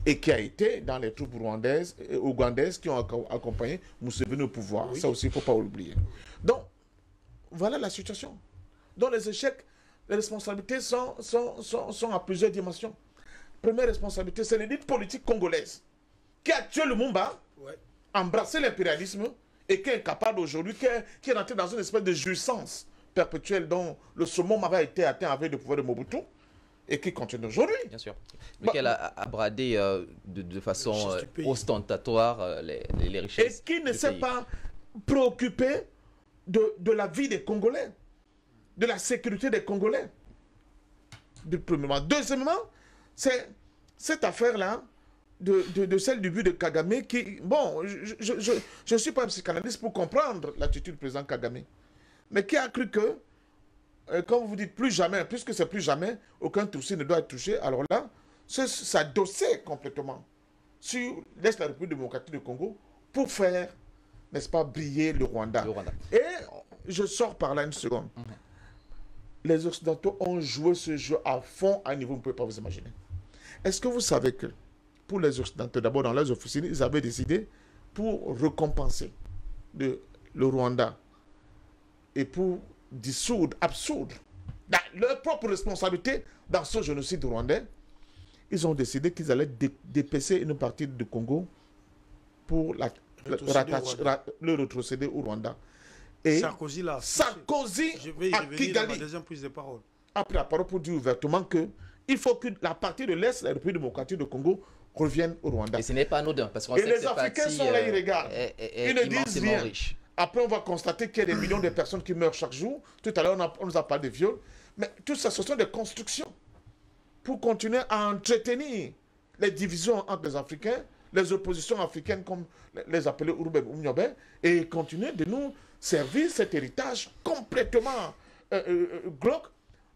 et qui a été dans les troupes rwandaises et ougandaises qui ont accompagné Museveni au pouvoir. Oui. Ça aussi, il ne faut pas oublier. Donc, voilà la situation. Dans les échecs, les responsabilités sont à plusieurs dimensions. Première responsabilité, c'est l'élite politique congolaise qui a tué le Mumba, Ouais. embrassé l'impérialisme et qui est incapable aujourd'hui, qui est rentré dans une espèce de jouissance perpétuelle dont le summum avait été atteint avec le pouvoir de Mobutu et qui continue aujourd'hui. Bien sûr. Lequel a bradé de façon richesses du pays. ostentatoire les Et richesses qui ne du s'est pays. pas préoccupé de la vie des Congolais, de la sécurité des Congolais. Premièrement. Deuxièmement, c'est cette affaire-là de celle du but de Kagame qui... Bon, je ne suis pas un psychanalyste pour comprendre l'attitude du président Kagame, mais qui a cru que, quand vous dites plus jamais, puisque c'est plus jamais, aucun Tutsi ne doit être touché, alors là, s'adosser complètement sur l'Est de la République démocratique du Congo pour faire, n'est-ce pas, briller le Rwanda. Le Rwanda. Et je sors par là une seconde. Les Occidentaux ont joué ce jeu à fond, à un niveau que vous ne pouvez pas vous imaginer. Est-ce que vous savez que pour les Occidentaux, d'abord dans leurs officines, ils avaient décidé pour récompenser le Rwanda et pour dissoudre, absoudre leur propre responsabilité dans ce génocide rwandais, ils ont décidé qu'ils allaient dépecer une partie du Congo pour le retrocéder au Rwanda. Et Sarkozy l'a affiché. Sarkozy Je vais y à revenir dans ma Kigali deuxième prise de parole. a pris la parole pour dire ouvertement que il faut que la partie de l'Est, la République démocratique du Congo, revienne au Rwanda. Et ce n'est pas anodin, parce qu'on Et sait que les cette Africains partie sont là, ils regardent. est Ils ne disent immensément rien. riche. Après, on va constater qu'il y a des millions de personnes qui meurent chaque jour. Tout à l'heure, on nous a parlé de viols. Mais tout ça, ce sont des constructions pour continuer à entretenir les divisions entre les Africains, les oppositions africaines, comme les appeler Urubeb ou Mnyobe, et continuer de nous servir cet héritage complètement glauque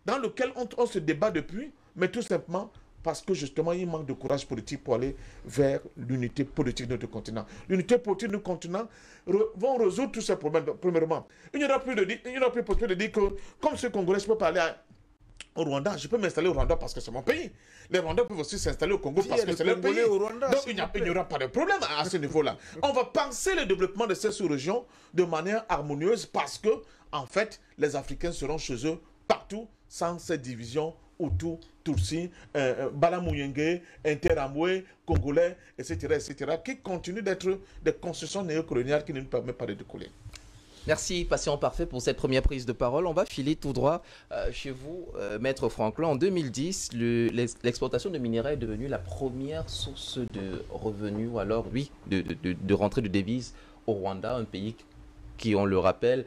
dans lequel on se débat depuis, mais tout simplement parce que justement, il manque de courage politique pour aller vers l'unité politique de notre continent. L'unité politique de notre continent vont résoudre tous ces problèmes. Premièrement, il n'y aura plus possibilité de dire que, comme ce Congolais, je peux parler au Rwanda, je peux m'installer au Rwanda parce que c'est mon pays. Les Rwandais peuvent aussi s'installer au Congo parce que c'est leur pays. Rwanda, donc il n'y aura pas de problème à ce niveau-là. On va penser le développement de ces sous-régions de manière harmonieuse parce que, en fait, les Africains seront chez eux partout sans cette division Hutu, Tutsi, Balamuyenge, Interamwe, Congolais, etc., qui continuent d'être des constructions néocoloniales qui ne nous permettent pas de décoller. Merci, patient parfait, pour cette première prise de parole. On va filer tout droit chez vous, Maître Franklin. En 2010, l'exploitation de minerais est devenue la première source de revenus, ou alors, oui, de rentrée de devises au Rwanda, un pays qui, on le rappelle,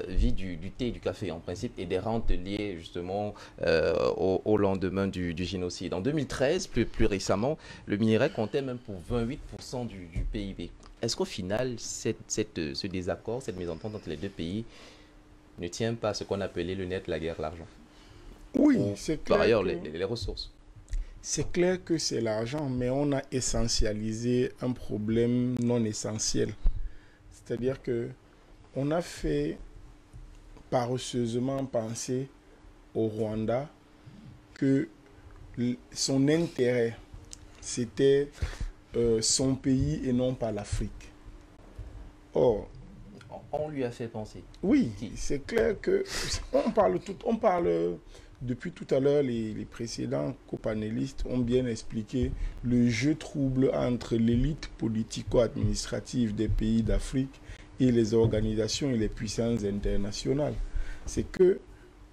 vit du thé et du café en principe, et des rentes liées justement au lendemain du génocide. En 2013, plus récemment, le minerai comptait même pour 28% du PIB. Est-ce qu'au final, ce désaccord, cette mésentente entre les deux pays ne tient pas à ce qu'on appelait le net, la guerre, l'argent? Oui, c'est clair. Par ailleurs, les ressources. C'est clair que c'est l'argent, mais on a essentialisé un problème non essentiel. C'est-à-dire que on a fait paresseusement penser au Rwanda que son intérêt, c'était son pays et non pas l'Afrique. Or, on lui a fait penser. Oui, c'est clair que on parle depuis tout à l'heure, les précédents copanélistes ont bien expliqué le jeu trouble entre l'élite politico-administrative des pays d'Afrique et les organisations et les puissances internationales. C'est que,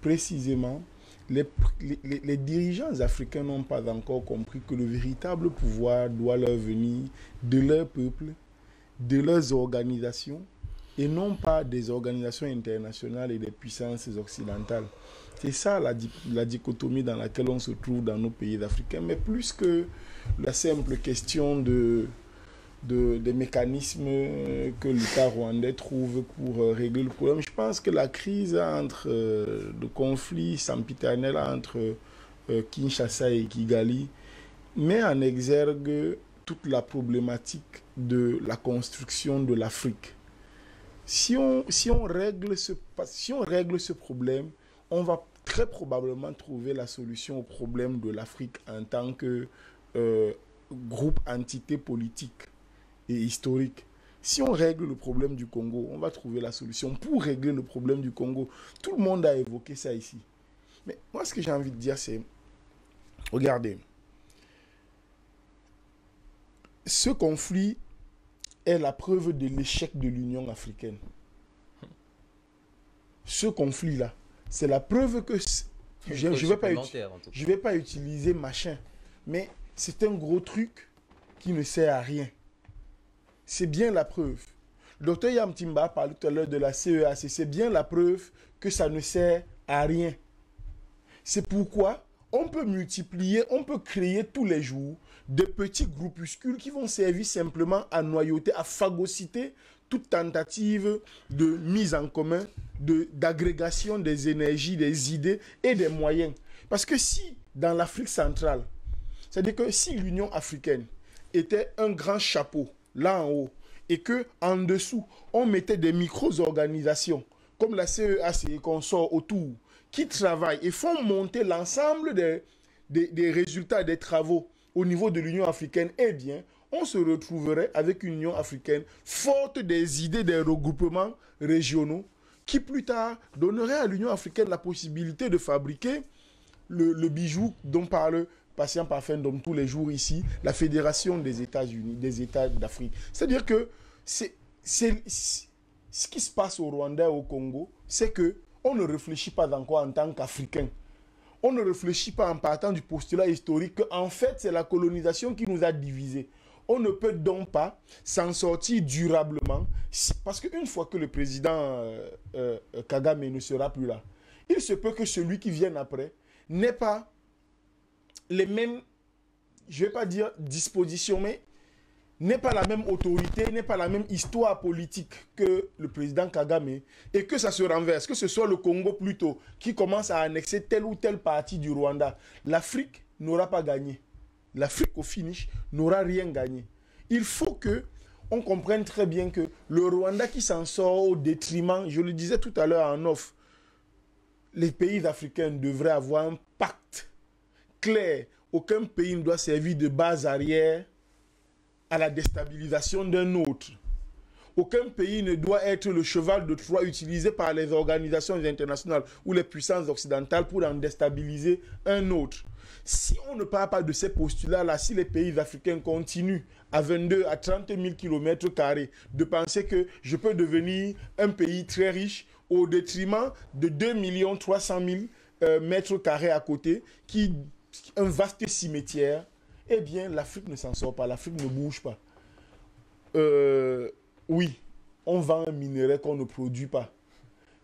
précisément, les dirigeants africains n'ont pas encore compris que le véritable pouvoir doit leur venir de leur peuple, de leurs organisations, et non pas des organisations internationales et des puissances occidentales. C'est ça la dichotomie dans laquelle on se trouve dans nos pays africains. Mais plus que la simple question des mécanismes que l'État rwandais trouve pour régler le problème, je pense que la crise le conflit sempiternel entre Kinshasa et Kigali met en exergue toute la problématique de la construction de l'Afrique. Si on règle ce problème, on va très probablement trouver la solution au problème de l'Afrique en tant que groupe entité politique et historique. Si on règle le problème du Congo, on va trouver la solution pour régler le problème du Congo. Tout le monde a évoqué ça ici. Mais moi, ce que j'ai envie de dire, c'est, regardez, ce conflit est la preuve de l'échec de l'Union africaine. Ce conflit-là, c'est la preuve que... Je ne vais pas utiliser machin, mais c'est un gros truc qui ne sert à rien. C'est bien la preuve. Le docteur Yamtimba parlait tout à l'heure de la CEAC. C'est bien la preuve que ça ne sert à rien. C'est pourquoi on peut multiplier, on peut créer tous les jours de petits groupuscules qui vont servir simplement à noyauter, à phagocyter toute tentative de mise en commun, d'agrégation des énergies, des idées et des moyens. Parce que si, dans l'Afrique centrale, c'est-à-dire que si l'Union africaine était un grand chapeau, là en haut, et que en dessous, on mettait des micro-organisations, comme la CEAC et qu'on sort autour, qui travaillent et font monter l'ensemble des résultats des travaux au niveau de l'Union africaine, eh bien, on se retrouverait avec une Union africaine forte des idées des regroupements régionaux qui plus tard donnerait à l'Union africaine la possibilité de fabriquer le bijou dont parle Patient Parfum tous les jours ici, la Fédération des États-Unis, des États d'Afrique. C'est-à-dire que ce qui se passe au Rwanda et au Congo, c'est que on ne réfléchit pas encore en tant qu'Africain. On ne réfléchit pas en partant du postulat historique qu'en fait, c'est la colonisation qui nous a divisés. On ne peut donc pas s'en sortir durablement Parce qu'une fois que le président Kagame ne sera plus là, il se peut que celui qui vienne après n'ait pas les mêmes, je ne vais pas dire dispositions, mais n'ait pas la même autorité, n'ait pas la même histoire politique que le président Kagame, et que ça se renverse, que ce soit le Congo plutôt qui commence à annexer telle ou telle partie du Rwanda. L'Afrique n'aura pas gagné. L'Afrique, au finish, n'aura rien gagné. Il faut que on comprenne très bien que le Rwanda qui s'en sort au détriment, je le disais tout à l'heure en off, les pays africains devraient avoir un pacte clair. Aucun pays ne doit servir de base arrière à la déstabilisation d'un autre. Aucun pays ne doit être le cheval de Troie utilisé par les organisations internationales ou les puissances occidentales pour en déstabiliser un autre. Si on ne parle pas de ces postulats-là, si les pays africains continuent à 22 à 30 000 km² de penser que je peux devenir un pays très riche au détriment de 2 300 000 mètres carrés à côté, un vaste cimetière, eh bien, l'Afrique ne s'en sort pas, l'Afrique ne bouge pas. Oui, on vend un minerai qu'on ne produit pas.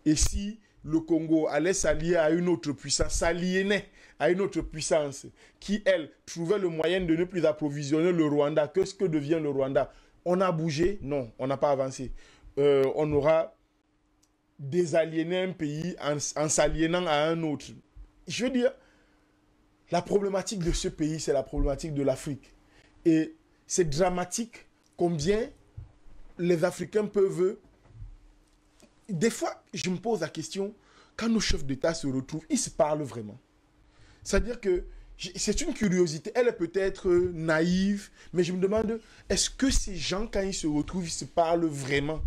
Et si le Congo allait s'allier à une autre puissance, s'aliénait à une autre puissance qui, elle, trouvait le moyen de ne plus approvisionner le Rwanda, qu'est-ce que devient le Rwanda? On a bougé? Non, on n'a pas avancé. On aura désaliéné un pays en s'aliénant à un autre. Je veux dire, la problématique de ce pays, c'est la problématique de l'Afrique. Et c'est dramatique combien les Africains peuvent... Des fois, je me pose la question, quand nos chefs d'État se retrouvent, ils se parlent vraiment. C'est-à-dire que c'est une curiosité. Elle est peut-être naïve, mais je me demande, est-ce que ces gens, quand ils se retrouvent, ils se parlent vraiment?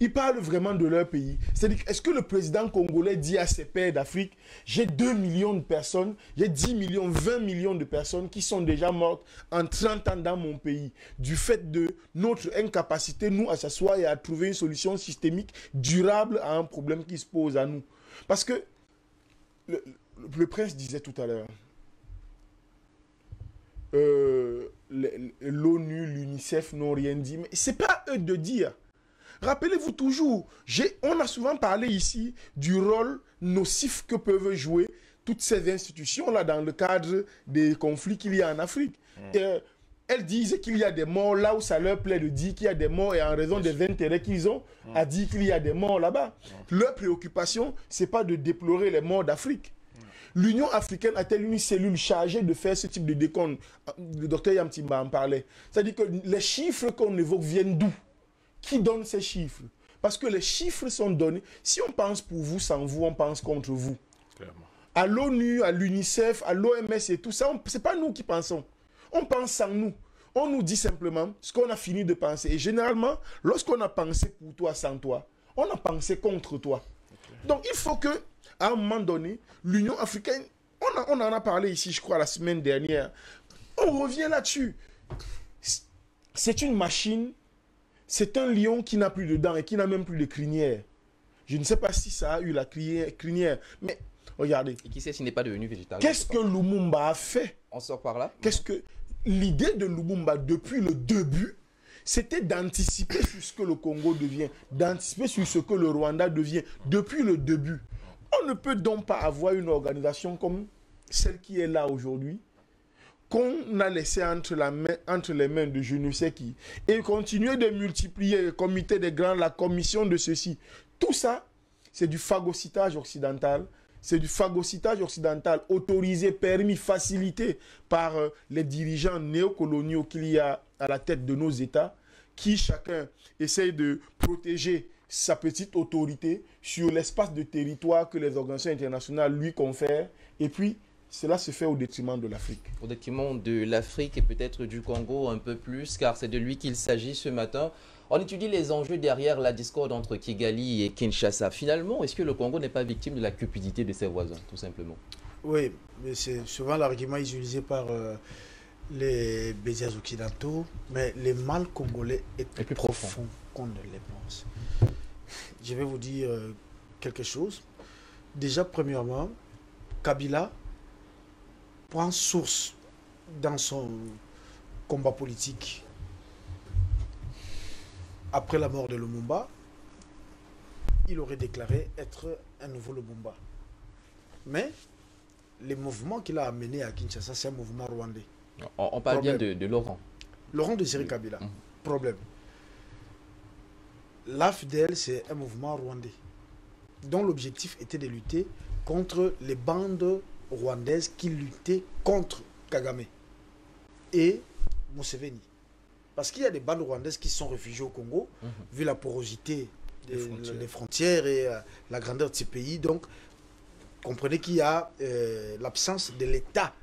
Ils parlent vraiment de leur pays. C'est-à-dire, est-ce que le président congolais dit à ses pairs d'Afrique, j'ai 2 millions de personnes, j'ai 10 millions, 20 millions de personnes qui sont déjà mortes en 30 ans dans mon pays, du fait de notre incapacité, nous, à s'asseoir et à trouver une solution systémique durable à un problème qui se pose à nous. Parce que le prince disait tout à l'heure, l'ONU, l'UNICEF n'ont rien dit, mais c'est pas eux de dire. Rappelez-vous toujours, on a souvent parlé ici du rôle nocif que peuvent jouer toutes ces institutions-là dans le cadre des conflits qu'il y a en Afrique. Elles disent qu'il y a des morts là où ça leur plaît de dire qu'il y a des morts et en raison des intérêts qu'ils ont à dire qu'il y a des morts là-bas. Leur préoccupation, ce n'est pas de déplorer les morts d'Afrique. L'Union africaine a-t-elle une cellule chargée de faire ce type de décompte? Le docteur Yamtimba en parlait. C'est-à-dire que les chiffres qu'on évoque viennent d'où? Qui donne ces chiffres? Parce que les chiffres sont donnés. Si on pense pour vous, sans vous, on pense contre vous. Clairement. À l'ONU, à l'UNICEF, à l'OMS et tout ça, ce n'est pas nous qui pensons. On pense sans nous. On nous dit simplement ce qu'on a fini de penser. Et généralement, lorsqu'on a pensé pour toi sans toi, on a pensé contre toi. Okay. Donc il faut que, à un moment donné, l'Union africaine, on en a parlé ici, je crois, la semaine dernière. On revient là-dessus. C'est une machine. C'est un lion qui n'a plus de dents et qui n'a même plus de crinière. Je ne sais pas si ça a eu la crinière, mais regardez. Et qui sait s'il n'est pas devenu végétal? Qu'est-ce que Lumumba a fait? On sort par là. Qu'est-ce que l'idée de Lumumba depuis le début, c'était d'anticiper sur ce que le Congo devient, d'anticiper sur ce que le Rwanda devient depuis le début. On ne peut donc pas avoir une organisation comme celle qui est là aujourd'hui, qu'on a laissé entre les mains de je ne sais qui, et continuer de multiplier le comité des grands, la commission de ceci. Tout ça, c'est du phagocytage occidental. C'est du phagocytage occidental autorisé, permis, facilité par les dirigeants néocoloniaux qu'il y a à la tête de nos États, qui chacun essaye de protéger sa petite autorité sur l'espace de territoire que les organisations internationales lui confèrent. Et puis, cela se fait au détriment de l'Afrique. Au détriment de l'Afrique et peut-être du Congo un peu plus, car c'est de lui qu'il s'agit ce matin. On étudie les enjeux derrière la discorde entre Kigali et Kinshasa. Finalement, est-ce que le Congo n'est pas victime de la cupidité de ses voisins, tout simplement? Oui, mais c'est souvent l'argument utilisé par les médias occidentaux, mais le mal congolais est plus profond qu'on ne le pense. Je vais vous dire quelque chose. Déjà, premièrement, Kabila prend source dans son combat politique après la mort de Lumumba, il aurait déclaré être un nouveau Lumumba. Mais les mouvements qu'il a amenés à Kinshasa, c'est un mouvement rwandais. On parle bien de Laurent. Laurent Désiré Kabila. Problème. L'AFDL, c'est un mouvement rwandais dont l'objectif était de lutter contre les bandes rwandaises qui luttaient contre Kagame et Museveni. Parce qu'il y a des bandes rwandaises qui sont réfugiées au Congo, vu la porosité des frontières et la grandeur de ces pays. Donc, comprenez qu'il y a l'absence de l'État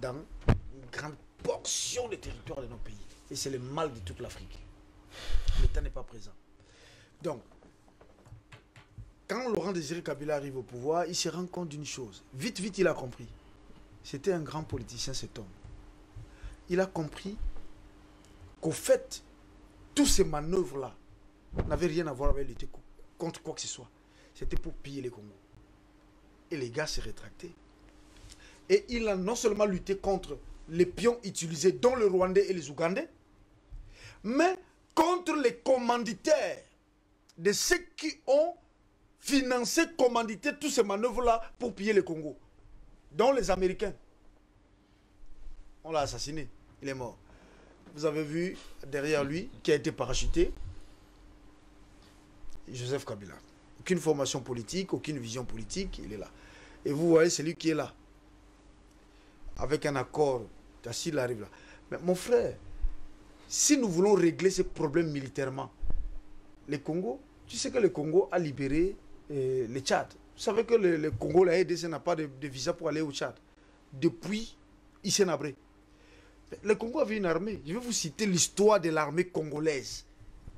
dans une grande portion des territoires de nos pays. Et c'est le mal de toute l'Afrique. L'État n'est pas présent. Donc, quand Laurent Désiré Kabila arrive au pouvoir, il se rend compte d'une chose. Vite, vite, il a compris. C'était un grand politicien, cet homme. Il a compris qu'au fait, tous ces manœuvres-là n'avaient rien à voir avec lutter contre quoi que ce soit. C'était pour piller les Congos. Et les gars s'est rétracté. Et il a non seulement lutté contre les pions utilisés, dont le Rwandais et les Ougandais, mais contre les commanditaires de ceux qui ont financé, commandité tous ces manœuvres-là pour piller le Congo, dont les Américains. On l'a assassiné, il est mort. Vous avez vu derrière lui, qui a été parachuté, Joseph Kabila. Aucune formation politique, aucune vision politique, il est là. Et vous voyez, c'est lui qui est là. Avec un accord, il arrive là. Mais mon frère, si nous voulons régler ces problèmes militairement, le Congo, tu sais que le Congo a libéré le Tchad. Vous savez que le Congo, la RDC n'a pas de visa pour aller au Tchad. Depuis Issé-Nabré. Le Congo avait une armée. Je vais vous citer l'histoire de l'armée congolaise.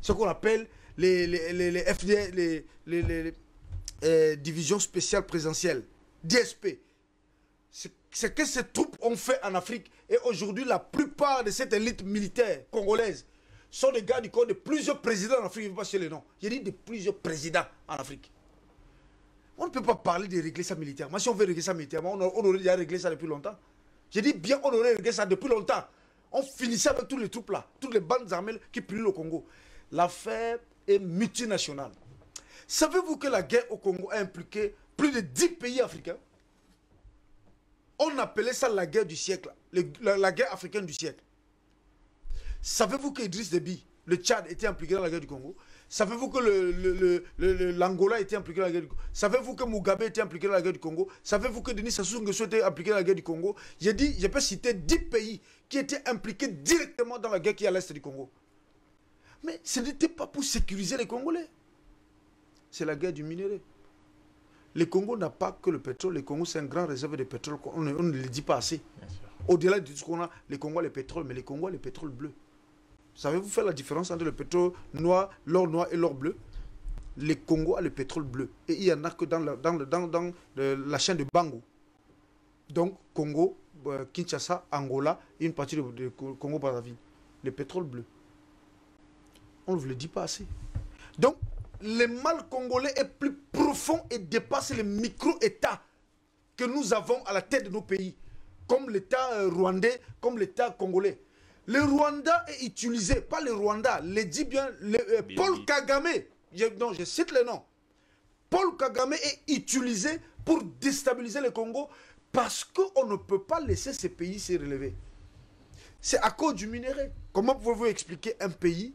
Ce qu'on appelle les FD, les divisions spéciales présentielles, DSP. C'est que ces troupes ont fait en Afrique. Et aujourd'hui, la plupart de cette élite militaire congolaise sont des gars du corps de plusieurs présidents en Afrique. Je ne vais pas citer les noms. J'ai dit de plusieurs présidents en Afrique. On ne peut pas parler de régler ça militairement. Si on veut régler ça militairement, on aurait déjà réglé ça depuis longtemps. J'ai dit bien, on aurait réglé ça depuis longtemps. On finissait avec toutes les troupes là, toutes les bandes armées qui pillent le Congo. L'affaire est multinationale. Savez-vous que la guerre au Congo a impliqué plus de 10 pays africains? On appelait ça la guerre du siècle, la guerre africaine du siècle. Savez-vous que Idriss Déby, le Tchad, était impliqué dans la guerre du Congo? Savez-vous que l'Angola était impliqué dans la guerre du Congo? Savez-vous que Mugabe était impliqué dans la guerre du Congo? Savez-vous que Denis Sassou Nguesso était impliqué dans la guerre du Congo? J'ai dit, je peux citer 10 pays qui étaient impliqués directement dans la guerre qui est à l'est du Congo. Mais ce n'était pas pour sécuriser les Congolais. C'est la guerre du minerai. Le Congo n'a pas que le pétrole. Le Congo, c'est un grand réserve de pétrole. On ne le dit pas assez. Au-delà de tout ce qu'on a, le Congo a le pétrole, mais le Congo a le pétrole bleu. Savez-vous faire la différence entre le pétrole noir, l'or noir et l'or bleu? Le Congo a le pétrole bleu. Et il n'y en a que dans la chaîne de Bango. Donc, Congo, Kinshasa, Angola et une partie de Congo-Brazzaville. Le pétrole bleu. On ne vous le dit pas assez. Donc, le mal congolais est plus profond et dépasse les micro-États que nous avons à la tête de nos pays. Comme l'État rwandais, comme l'État congolais. Le Rwanda est utilisé, pas le Rwanda, le dit bien, Paul Kagame, je cite le nom. Paul Kagame est utilisé pour déstabiliser le Congo parce qu'on ne peut pas laisser ces pays se relever. C'est à cause du minerai. Comment pouvez-vous expliquer un pays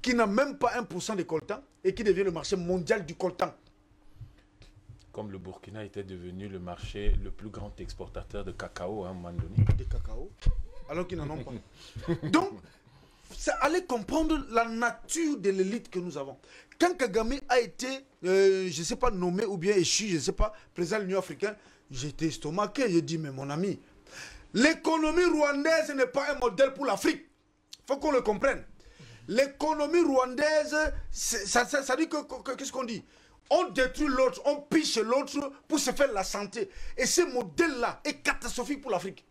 qui n'a même pas 1% de coltan et qui devient le marché mondial du coltan? Comme le Burkina était devenu le marché le plus grand exportateur de cacao à un moment donné. De cacao, alors qu'ils n'en ont pas. Donc, c'est aller comprendre la nature de l'élite que nous avons. Quand Kagame a été, je ne sais pas, nommé ou bien échu, je ne sais pas, président de l'Union africaine, j'étais estomaqué. J'ai dit, mais mon ami, l'économie rwandaise n'est pas un modèle pour l'Afrique. Il faut qu'on le comprenne. L'économie rwandaise, ça dit que qu'est-ce qu'on dit? On détruit l'autre, on piche l'autre pour se faire la santé. Et ce modèle-là est catastrophique pour l'Afrique.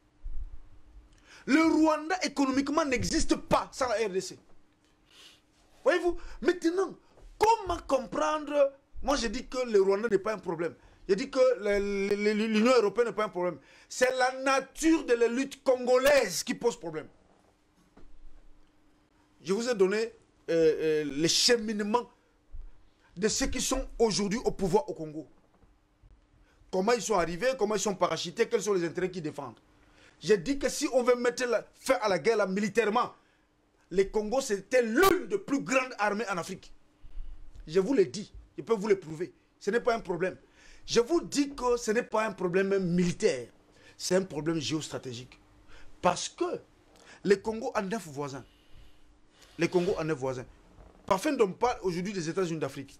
Le Rwanda économiquement n'existe pas sans la RDC. Voyez-vous? Maintenant, comment comprendre? Moi, je dis que le Rwanda n'est pas un problème. Je dis que l'Union européenne n'est pas un problème. C'est la nature de la lutte congolaise qui pose problème. Je vous ai donné les cheminements de ceux qui sont aujourd'hui au pouvoir au Congo. Comment ils sont arrivés, comment ils sont parachutés, quels sont les intérêts qu'ils défendent. J'ai dit que si on veut mettre fin à la guerre là, militairement, les Congo c'était l'une des plus grandes armées en Afrique. Je vous l'ai dit, je peux vous le prouver. Ce n'est pas un problème. Je vous dis que ce n'est pas un problème militaire, c'est un problème géostratégique. Parce que les Congo ont 9 voisins. Les Congo ont 9 voisins. Parfait, on parle aujourd'hui des États-Unis d'Afrique.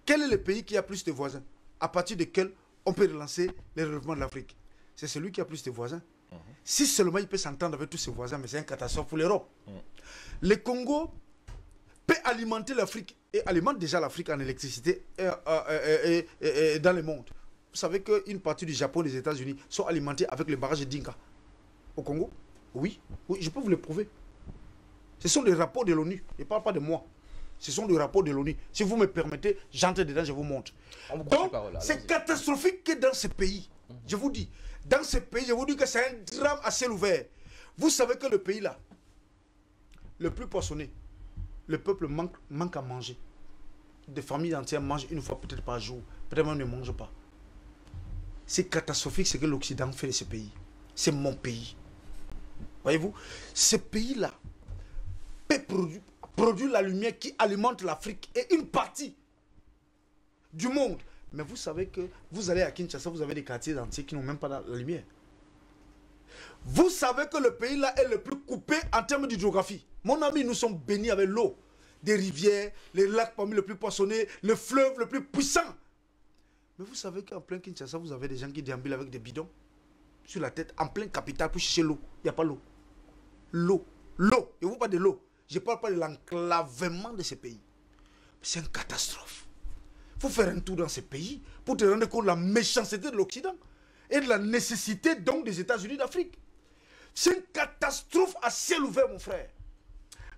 Quel est le pays qui a plus de voisins? À partir de quel on peut relancer le développement de l'Afrique? C'est celui qui a plus de voisins. Si seulement il peut s'entendre avec tous ses voisins, mais c'est une catastrophe pour l'Europe. Le Congo peut alimenter l'Afrique et alimente déjà l'Afrique en électricité et dans le monde. Vous savez qu'une partie du Japon et des États-Unis sont alimentés avec le barrage d'Inka. Au Congo? Oui, oui, je peux vous le prouver. Ce sont des rapports de l'ONU. Je ne parle pas de moi. Ce sont des rapports de l'ONU. Si vous me permettez, j'entre dedans, je vous montre. Donc, c'est catastrophique que dans ce pays, je vous dis, dans ce pays, je vous dis que c'est un drame à ciel ouvert. Vous savez que le pays là, le plus poissonné, le peuple manque à manger. Des familles entières mangent une fois peut-être par jour. Peut-être même ne mangent pas. C'est catastrophique ce que l'Occident fait de ce pays. C'est mon pays. Voyez-vous, ce pays-là peut produire la lumière qui alimente l'Afrique et une partie du monde. Mais vous savez que vous allez à Kinshasa, vous avez des quartiers entiers qui n'ont même pas la lumière. Vous savez que le pays-là est le plus coupé en termes d'hydrographie. Mon ami, nous sommes bénis avec l'eau. Des rivières, les lacs parmi les plus poissonnés, le fleuve le plus puissant. Mais vous savez qu'en plein Kinshasa, vous avez des gens qui déambulent avec des bidons sur la tête, en plein capital, pour chercher l'eau. Il n'y a pas l'eau. L'eau. L'eau. Je ne vous parle pas de l'eau. Je ne parle pas de l'enclavement de ces pays. C'est une catastrophe. Il faut faire un tour dans ces pays pour te rendre compte de la méchanceté de l'Occident et de la nécessité donc des États-Unis d'Afrique. C'est une catastrophe à ciel ouvert, mon frère.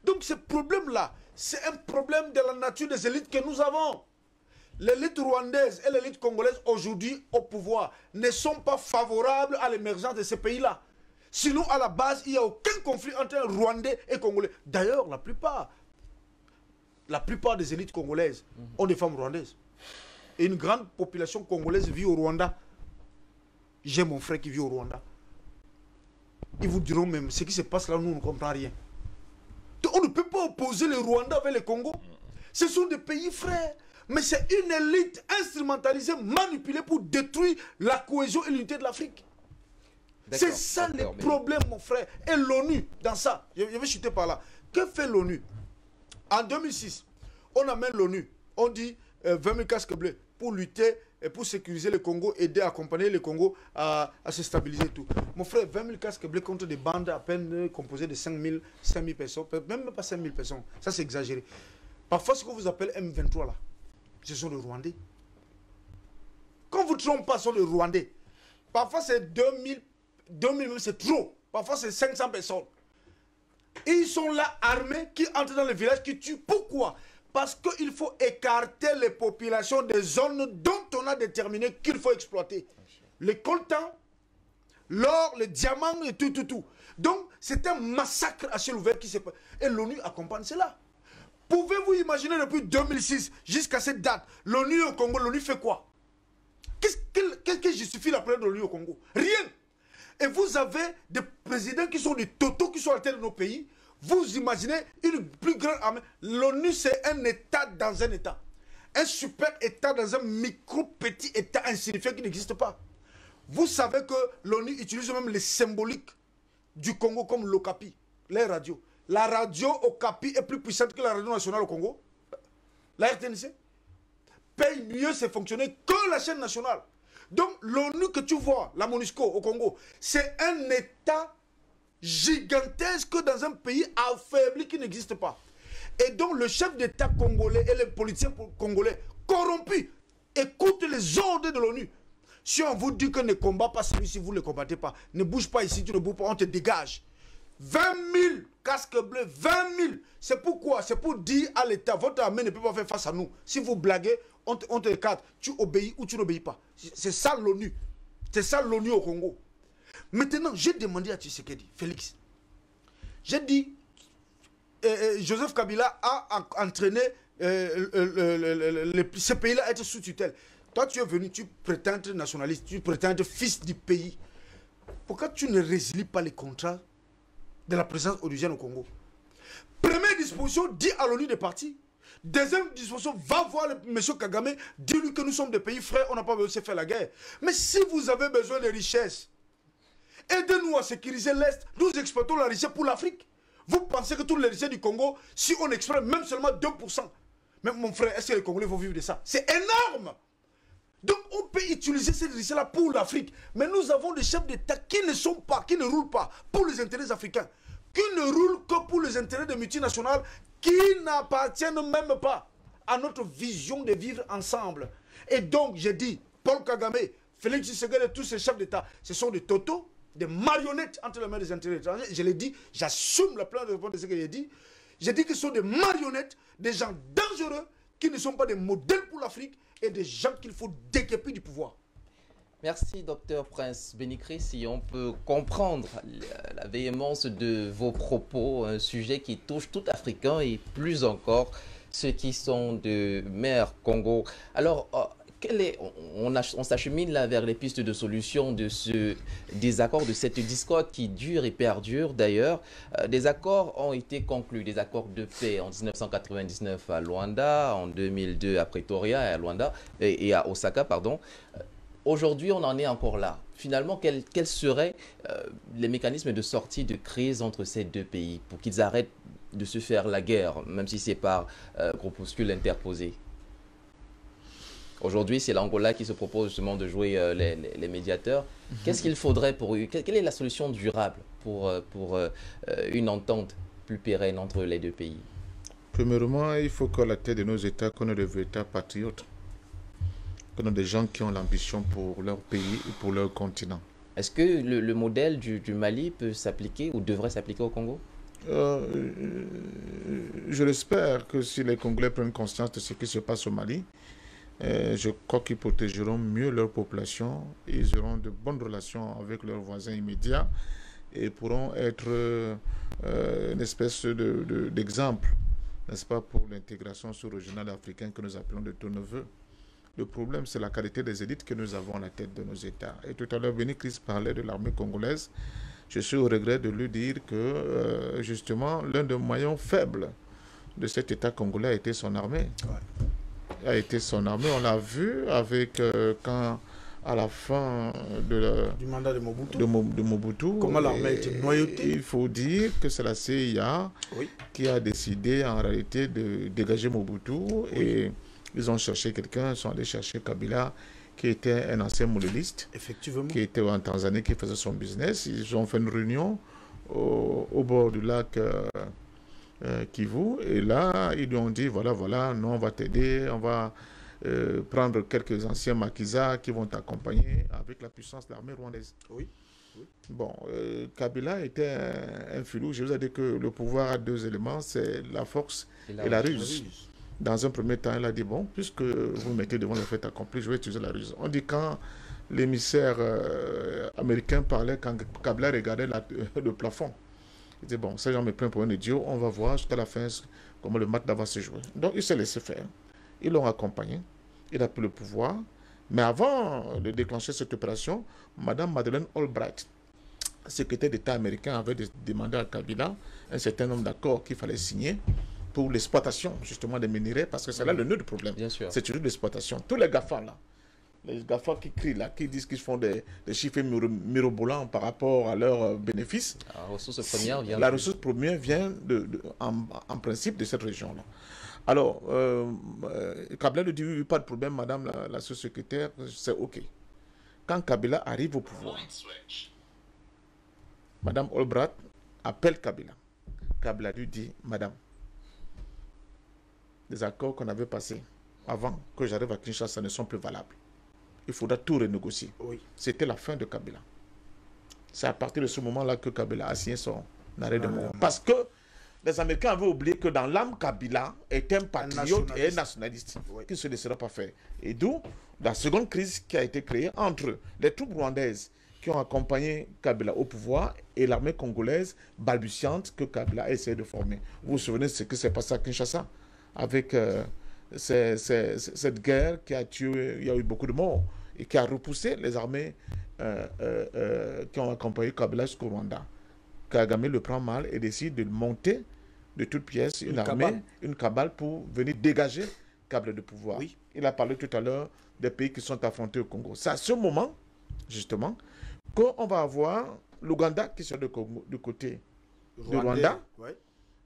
Donc ce problème-là, c'est un problème de la nature des élites que nous avons. L'élite rwandaise et l'élite congolaise aujourd'hui au pouvoir ne sont pas favorables à l'émergence de ces pays-là. Sinon, à la base, il n'y a aucun conflit entre Rwandais et Congolais. D'ailleurs, la plupart des élites congolaises ont des femmes rwandaises. Et une grande population congolaise vit au Rwanda. J'ai mon frère qui vit au Rwanda. Ils vous diront même, ce qui se passe là, nous, on ne comprend rien. Donc, on ne peut pas opposer le Rwanda avec le Congo. Ce sont des pays frères. Mais c'est une élite instrumentalisée, manipulée pour détruire la cohésion et l'unité de l'Afrique. C'est ça le problème, mon frère. Et l'ONU, dans ça, je vais chuter par là. Que fait l'ONU? En 2006, on amène l'ONU. On dit 20 000 casques bleus pour lutter et pour sécuriser le Congo, aider, accompagner le Congo à se stabiliser et tout. Mon frère, 20 000 casques bleus contre des bandes à peine composées de 5 000 personnes, même pas 5 000 personnes. Ça, c'est exagéré. Parfois, ce que vous appelez M23 là, ce sont les Rwandais. Quand vous ne trompez pas, ce sont les Rwandais. Parfois, c'est 2000 même, c'est trop. Parfois, c'est 500 personnes. Et ils sont là armés, qui entrent dans les villages, qui tuent. Pourquoi? Parce qu'il faut écarter les populations des zones dont on a déterminé qu'il faut exploiter. Les coltans, l'or, les diamants et tout. Donc, c'est un massacre à ciel ouvert qui se passe. Et l'ONU accompagne cela. Pouvez-vous imaginer depuis 2006 jusqu'à cette date, l'ONU au Congo, l'ONU fait quoi? Qu'est-ce qui justifie la présence de l'ONU au Congo? Rien. Et vous avez des présidents qui sont des totaux, qui sont à la tête de nos pays. Vous imaginez une plus grande armée. L'ONU, c'est un État dans un État. Un super État dans un micro-petit État insignifiant qui n'existe pas. Vous savez que l'ONU utilise même les symboliques du Congo comme l'Okapi, les radios. La radio Okapi est plus puissante que la radio nationale au Congo. La RTNC paye mieux ses fonctionnaires que la chaîne nationale. Donc l'ONU que tu vois, la MONUSCO au Congo, c'est un État gigantesque dans un pays affaibli qui n'existe pas. Et donc le chef d'État congolais et les politiciens congolais corrompus écoutent les ordres de l'ONU. Si on vous dit que ne combat pas celui-ci, vous ne le combattez pas. Ne bouge pas ici, tu ne bouges pas, on te dégage. 20 000 casques bleus, 20 000. C'est pourquoi? C'est pour dire à l'État, votre armée ne peut pas faire face à nous. Si vous blaguez, on te écarte. Tu obéis ou tu n'obéis pas. C'est ça l'ONU. C'est ça l'ONU au Congo. Maintenant, j'ai demandé à Tshisekedi, Félix. J'ai dit, Joseph Kabila a entraîné ces pays-là à être sous tutelle. Toi, tu es venu, tu prétends être nationaliste, tu prétends être fils du pays. Pourquoi tu ne résilies pas les contrats de la présence onusienne au Congo? Première disposition, dis à l'ONU de partir. Deuxième disposition, va voir M. Kagame, dis-lui que nous sommes des pays frères, on n'a pas besoin de se faire la guerre. Mais si vous avez besoin de richesses, aidez-nous à sécuriser l'Est. Nous exploitons la richesse pour l'Afrique. Vous pensez que toutes les richesses du Congo, si on exploite même seulement 2%, mais mon frère, est-ce que les Congolais vont vivre de ça? C'est énorme. Donc on peut utiliser cette richesse-là pour l'Afrique. Mais nous avons des chefs d'État qui ne sont pas, qui ne roulent pas pour les intérêts africains, qui ne roulent que pour les intérêts des multinationales, qui n'appartiennent même pas à notre vision de vivre ensemble. Et donc, j'ai dit, Paul Kagame, Félix Tshisekedi et tous ces chefs d'État, ce sont des totos, des marionnettes entre les mains des intérêts étrangers. Je l'ai dit, j'assume la pleine réponse de ce que j'ai dit. J'ai dit que ce sont des marionnettes, des gens dangereux, qui ne sont pas des modèles pour l'Afrique et des gens qu'il faut déguerpir du pouvoir. Merci, Dr Prince Bénicré. Si on peut comprendre la véhémence de vos propos, un sujet qui touche tout Africain et plus encore ceux qui sont de mer Congo. Alors, on s'achemine là vers les pistes de solution de ce désaccord, de cette discorde qui dure et perdure d'ailleurs. Des accords ont été conclus, des accords de paix en 1999 à Luanda, en 2002 à Pretoria et à Luanda et à Osaka, pardon. Aujourd'hui, on en est encore là. Finalement, quels seraient les mécanismes de sortie de crise entre ces deux pays pour qu'ils arrêtent de se faire la guerre, même si c'est par groupuscules interposés? Aujourd'hui, c'est l'Angola qui se propose justement de jouer les médiateurs. Qu'est-ce qu'il faudrait pour eux? Quelle est la solution durable pour une entente plus pérenne entre les deux pays? Premièrement, il faut qu'à la tête de nos États, qu'on ait des États patriotes. Qu'on ait des gens qui ont l'ambition pour leur pays et pour leur continent. Est-ce que le modèle du Mali peut s'appliquer ou devrait s'appliquer au Congo? Je l'espère que si les Congolais prennent conscience de ce qui se passe au Mali, je crois qu'ils protégeront mieux leur population, ils auront de bonnes relations avec leurs voisins immédiats et pourront être une espèce d'exemple, n'est-ce pas, pour l'intégration sous-régionale africaine que nous appelons de tous nos voeux. Le problème, c'est la qualité des élites que nous avons à la tête de nos États. Et tout à l'heure, Bénicré parlait de l'armée congolaise. Je suis au regret de lui dire que, justement, l'un des maillons faibles de cet État congolais a été son armée. Ouais. A été son armée. On l'a vu avec, quand, à la fin du mandat de Mobutu, comment l'armée a été noyautée. Il faut dire que c'est la CIA qui a décidé, en réalité, de dégager Mobutu. Et ils ont cherché quelqu'un, ils sont allés chercher Kabila, qui était un ancien mouléliste, qui était en Tanzanie, qui faisait son business. Ils ont fait une réunion au bord du lac Kivu. Et là, ils lui ont dit, voilà, nous, on va t'aider, on va prendre quelques anciens maquisards qui vont t'accompagner avec la puissance de l'armée rwandaise. Bon, Kabila était un filou. Je vous ai dit que le pouvoir a deux éléments, c'est la force et la ruse. Dans un premier temps, il a dit, bon, puisque vous me mettez devant le fait accompli, je vais utiliser la ruse. On dit quand l'émissaire américain parlait, quand Kabila regardait le plafond, il dit, bon, ces gens me prennent pour un idiot, on va voir jusqu'à la fin comment le match va se jouer. Donc, il s'est laissé faire. Ils l'ont accompagné, il a pris le pouvoir. Mais avant de déclencher cette opération, Mme Madeleine Albright, secrétaire d'État américain, avait demandé à Kabila un certain nombre d'accords qu'il fallait signer pour l'exploitation justement des minerais, parce que c'est là le nœud du problème. C'est toujours l'exploitation. Tous les GAFA là, les GAFA qui crient là, qui disent qu'ils font des chiffres mirobolants par rapport à leurs bénéfices. La ressource première vient en principe de cette région-là. Alors, Kabila lui dit, pas de problème, madame la sous-secrétaire, c'est OK. Quand Kabila arrive au pouvoir, madame Albright appelle Kabila. Kabila lui dit, madame, les accords qu'on avait passés avant que j'arrive à Kinshasa ne sont plus valables. Il faudra tout renégocier. C'était la fin de Kabila. C'est à partir de ce moment-là que Kabila a signé son arrêt de mort. Parce que les Américains avaient oublié que dans l'âme, Kabila est un patriote et un nationaliste qui ne se laissera pas faire. Et d'où la seconde crise qui a été créée entre les troupes rwandaises qui ont accompagné Kabila au pouvoir et l'armée congolaise balbutiante que Kabila a essayé de former. Vous vous souvenez de ce qui s'est passé à Kinshasa avec cette guerre qui a tué, il y a eu beaucoup de morts et qui a repoussé les armées qui ont accompagné Kabila jusqu'au Rwanda. Kagame le prend mal et décide de monter de toutes pièces une armée, une cabale pour venir dégager Kabila de pouvoir. Oui. Il a parlé tout à l'heure des pays qui sont affrontés au Congo. C'est à ce moment, justement, qu'on va avoir l'Ouganda qui sera du côté du Rwanda. Ouais.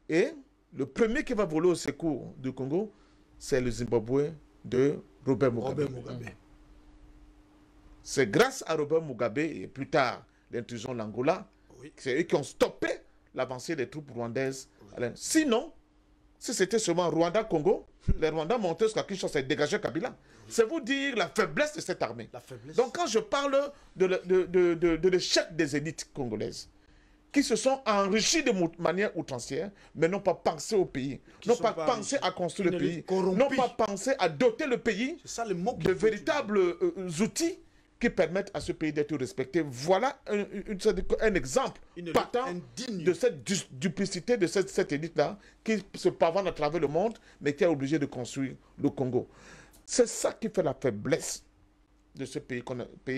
Et le premier qui va voler au secours du Congo, c'est le Zimbabwe de Robert Mugabe. C'est grâce à Robert Mugabe et plus tard l'intrusion de l'Angola, oui, c'est eux qui ont stoppé l'avancée des troupes rwandaises. Oui. Sinon, si c'était seulement Rwanda-Congo, les Rwandais montaient jusqu'à Kinshasa et dégageaient Kabila. Oui. C'est vous dire la faiblesse de cette armée. Donc quand je parle de l'échec des élites congolaises, qui se sont enrichis de manière outrancière, mais n'ont pas pensé au pays, n'ont pas pensé à construire le pays, n'ont pas pensé à doter le pays de véritables outils qui permettent à ce pays d'être respecté. Voilà un exemple patent de cette duplicité de cette élite-là qui se pavane à travers le monde, mais qui est obligée de construire le Congo. C'est ça qui fait la faiblesse de ce pays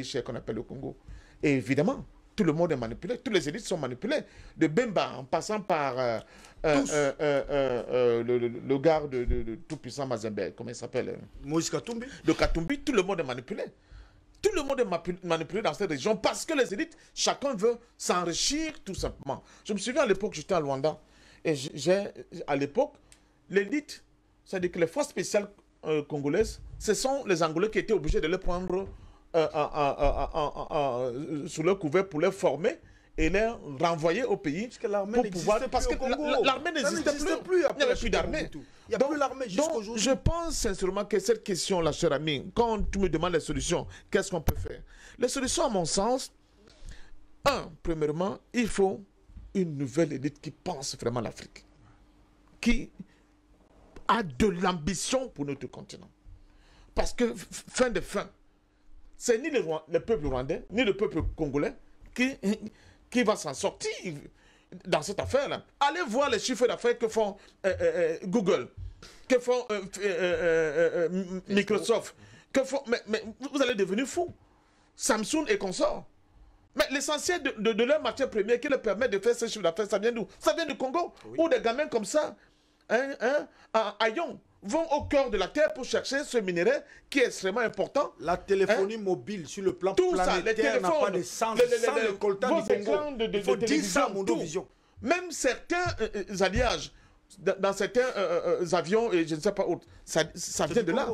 cher qu'on appelle le Congo. Et évidemment, tout le monde est manipulé, toutes les élites sont manipulées. De Bemba, en passant par le gars de tout-puissant Mazembe, comment il s'appelle, Moïse Katumbi. De Katumbi, tout le monde est manipulé. Tout le monde est manipulé dans cette région parce que les élites, chacun veut s'enrichir tout simplement. Je me souviens à l'époque, j'étais à Luanda, et à l'époque, l'élite, c'est-à-dire que les forces spéciales congolaises, ce sont les Angolais qui étaient obligés de les prendre sous leur couvert pour les former et les renvoyer au pays. Parce que l'armée n'existait parce que l'armée n'existait plus. Il n'y avait plus d'armée. Il n'y a plus l'armée jusqu'aujourd'hui. Je pense sincèrement que cette question-là, cher ami, quand tu me demandes les solutions, qu'est-ce qu'on peut faire? Les solutions, à mon sens, premièrement, il faut une nouvelle élite qui pense vraiment l'Afrique, qui a de l'ambition pour notre continent. Parce que, fin de fin, c'est ni le peuple rwandais, ni le peuple congolais qui va s'en sortir dans cette affaire-là. Allez voir les chiffres d'affaires que font Google, que font Microsoft, que font, mais vous allez devenir fou. Samsung et consorts. Mais l'essentiel de leur matière première qui leur permet de faire ces chiffres d'affaires, ça vient d'où? Ça vient du Congo. Oui. Où des gamins comme ça, à Lyon, vont au cœur de la terre pour chercher ce minerai qui est extrêmement important. La téléphonie mobile sur le plan tout planétaire n'a pas de sens sans le coltan du Congo. Il faut dire ça, Mondovision. Même certains alliages dans certains avions, et je ne sais pas où, ça vient de là.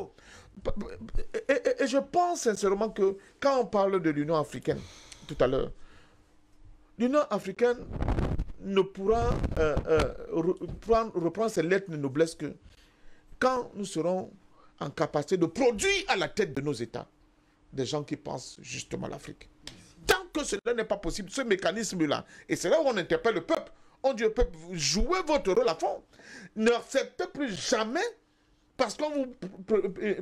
Et je pense sincèrement que quand on parle de l'Union africaine, tout à l'heure, l'Union africaine ne pourra reprendre ses lettres de noblesse que quand nous serons en capacité de produire à la tête de nos États des gens qui pensent justement l'Afrique. Tant que cela n'est pas possible, ce mécanisme-là, et c'est là où on interpelle le peuple, on dit au peuple, jouez votre rôle à fond, n'acceptez plus jamais, parce qu'on vous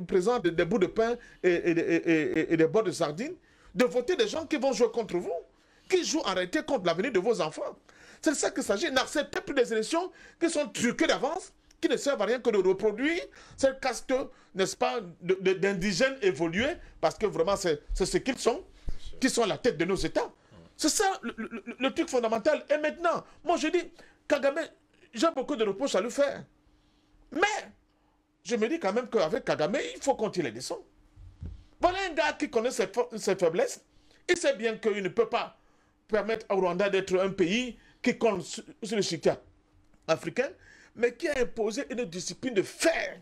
présente des bouts de pain et des bords de sardines, de voter des gens qui vont jouer contre vous, qui jouent en réalité contre l'avenir de vos enfants. C'est de ça qu'il s'agit. N'acceptez plus des élections qui sont truquées d'avance, qui ne servent à rien que de reproduire cette caste, n'est-ce pas, d'indigènes évolués, parce que vraiment c'est ce qu'ils sont, qui sont à la tête de nos États. C'est ça le truc fondamental. Et maintenant, moi je dis, Kagame, j'ai beaucoup de reproches à lui faire. Mais, je me dis quand même qu'avec Kagame, il faut continuer les leçons. Voilà un gars qui connaît ses faiblesses. Il sait bien qu'il ne peut pas permettre au Rwanda d'être un pays qui compte sur le chiquet africain, mais qui a imposé une discipline de fer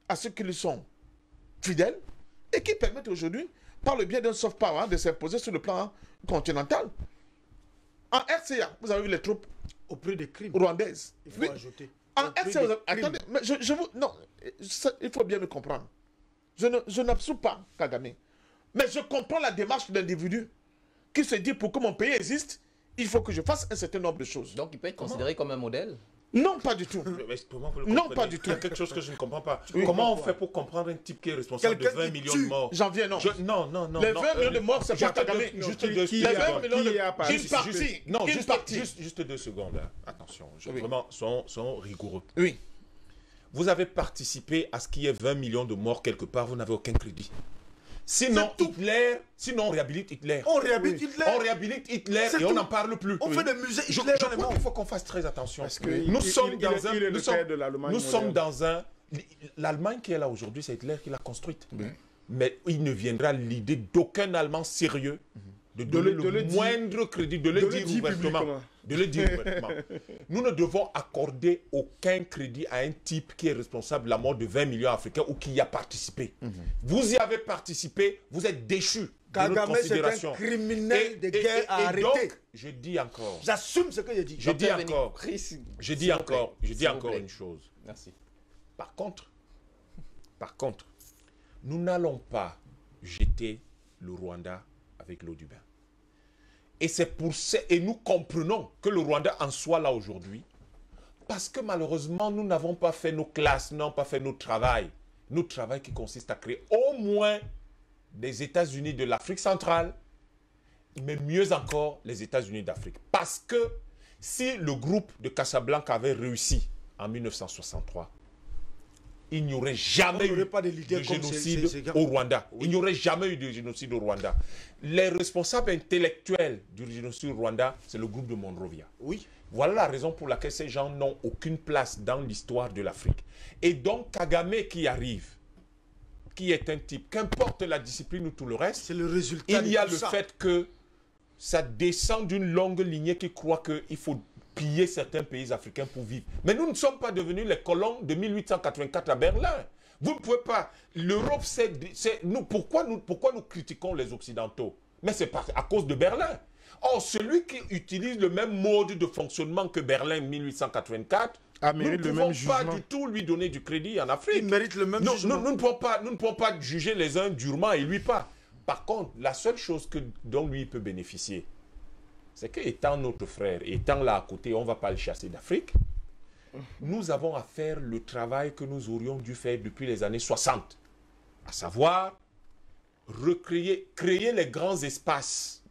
à ceux qui lui sont fidèles et qui permettent aujourd'hui, par le biais d'un soft power, de s'imposer sur le plan continental. En RCA, vous avez vu les troupes au prix des crimes rwandaises. Il faut ajouter. En RCA, attendez, mais non, il faut bien me comprendre. Je n'absous pas Kagame. Mais je comprends la démarche de l'individu qui se dit, pour que mon pays existe, il faut que je fasse un certain nombre de choses. Donc il peut être considéré comme un modèle? Non, pas du tout. Mais comment vous le Non, comprenez? pas du tout. Il y a quelque chose que je ne comprends pas. Oui, Comment on fait pour comprendre un type qui est responsable de Quelqu'un 20 qui millions tue. de morts? J'en viens, non. Non. Les 20 millions de morts, c'est pas Juste Kagame. juste Qui- deux qui- secondes. les 20 millions de Qui a parlé? une partie. Non, Une juste, partie. juste 2 secondes. Hein. Attention, Oui. vraiment, soyons rigoureux. Oui. Vous avez participé à ce qu'il y ait 20 millions de morts quelque part, vous n'avez aucun crédit. Sinon, on réhabilite Hitler. On réhabilite Hitler. On réhabilite Hitler C'est et on tout. n'en parle plus. On fait des musées Je Hitler dans les crois morts. qu'il faut qu'on fasse très attention. Parce que Nous sommes dans un... il est le nous sommes- père de l'Allemagne nous sommes moderne. dans un... L'Allemagne qui est là aujourd'hui, c'est Hitler qui l'a construite. Mais il ne viendra l'idée d'aucun Allemand sérieux de donner le moindre crédit, de le dire ouvertement. De le dire ouvertement. Nous ne devons accorder aucun crédit à un type qui est responsable de la mort de 20 millions d'Africains ou qui y a participé. Vous y avez participé, vous êtes déchus de notre Kagame, c'est un considération. criminel de guerre à et arrêter. donc, je dis encore, J'assume ce que j'ai dit. je dis Dr. encore, Chris, je dis s'il vous encore, plaît, je dis s'il vous encore plaît. une chose. Merci. Par contre, nous n'allons pas jeter le Rwanda avec l'eau du bain. Et c'est pour ça, et nous comprenons que le Rwanda en soit là aujourd'hui, parce que malheureusement, nous n'avons pas fait nos classes, nous n'avons pas fait notre travail qui consiste à créer au moins des États-Unis de l'Afrique centrale, mais mieux encore les États-Unis d'Afrique. Parce que si le groupe de Casablanca avait réussi en 1963, il n'y aurait jamais On n'aurait eu pas de leaders comme génocide ces gars. au Rwanda. Il n'y aurait jamais eu de génocide au Rwanda. Les responsables intellectuels du génocide au Rwanda, c'est le groupe de Monrovia. Oui. Voilà la raison pour laquelle ces gens n'ont aucune place dans l'histoire de l'Afrique. Et donc Kagame qui arrive, qui est un type, qu'importe la discipline ou tout le reste, C'est le résultat il y a de le tout ça. fait que ça descend d'une longue lignée qui croit qu'il faut piller certains pays africains pour vivre. Mais nous ne sommes pas devenus les colons de 1884 à Berlin. Vous ne pouvez pas. L'Europe, pourquoi nous critiquons les Occidentaux? Mais c'est à cause de Berlin. Or, celui qui utilise le même mode de fonctionnement que Berlin 1884, nous ne mérite le pouvons même pas jugement. du tout lui donner du crédit en Afrique. Il mérite le même jugement. Nous ne pouvons pas juger les uns durement et lui pas. Par contre, la seule chose dont lui peut bénéficier, c'est qu'étant notre frère, étant là à côté, on ne va pas le chasser d'Afrique. Nous avons à faire le travail que nous aurions dû faire depuis les années 60. À savoir, créer les grands espaces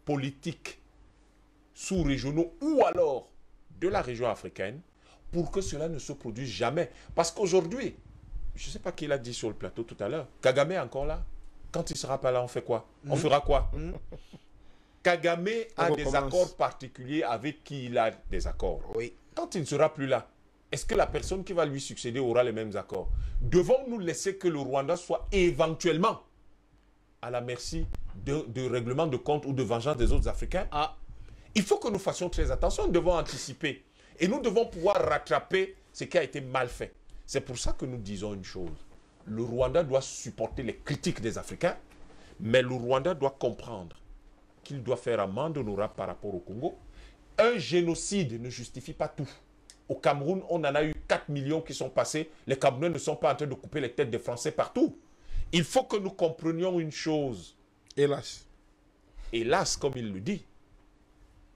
politiques sous-régionaux ou alors de la région africaine pour que cela ne se produise jamais. Parce qu'aujourd'hui, je ne sais pas qui l'a dit sur le plateau tout à l'heure, Kagame est encore là. Quand il ne sera pas là, on fait quoi? On fera quoi? Kagame a On des recommence. accords particuliers avec qui il a des accords. Oui. Quand il ne sera plus là, est-ce que la personne qui va lui succéder aura les mêmes accords? Devons-nous laisser que le Rwanda soit éventuellement à la merci de règlement de compte ou de vengeance des autres Africains? Il faut que nous fassions très attention, nous devons anticiper. Et nous devons pouvoir rattraper ce qui a été mal fait. C'est pour ça que nous disons une chose. Le Rwanda doit supporter les critiques des Africains, mais le Rwanda doit comprendre qu'il doit faire amende honorable par rapport au Congo. Un génocide ne justifie pas tout. Au Cameroun, on en a eu 4 millions qui sont passés. Les Camerounais ne sont pas en train de couper les têtes des Français partout. Il faut que nous comprenions une chose. Hélas. Hélas, comme il le dit,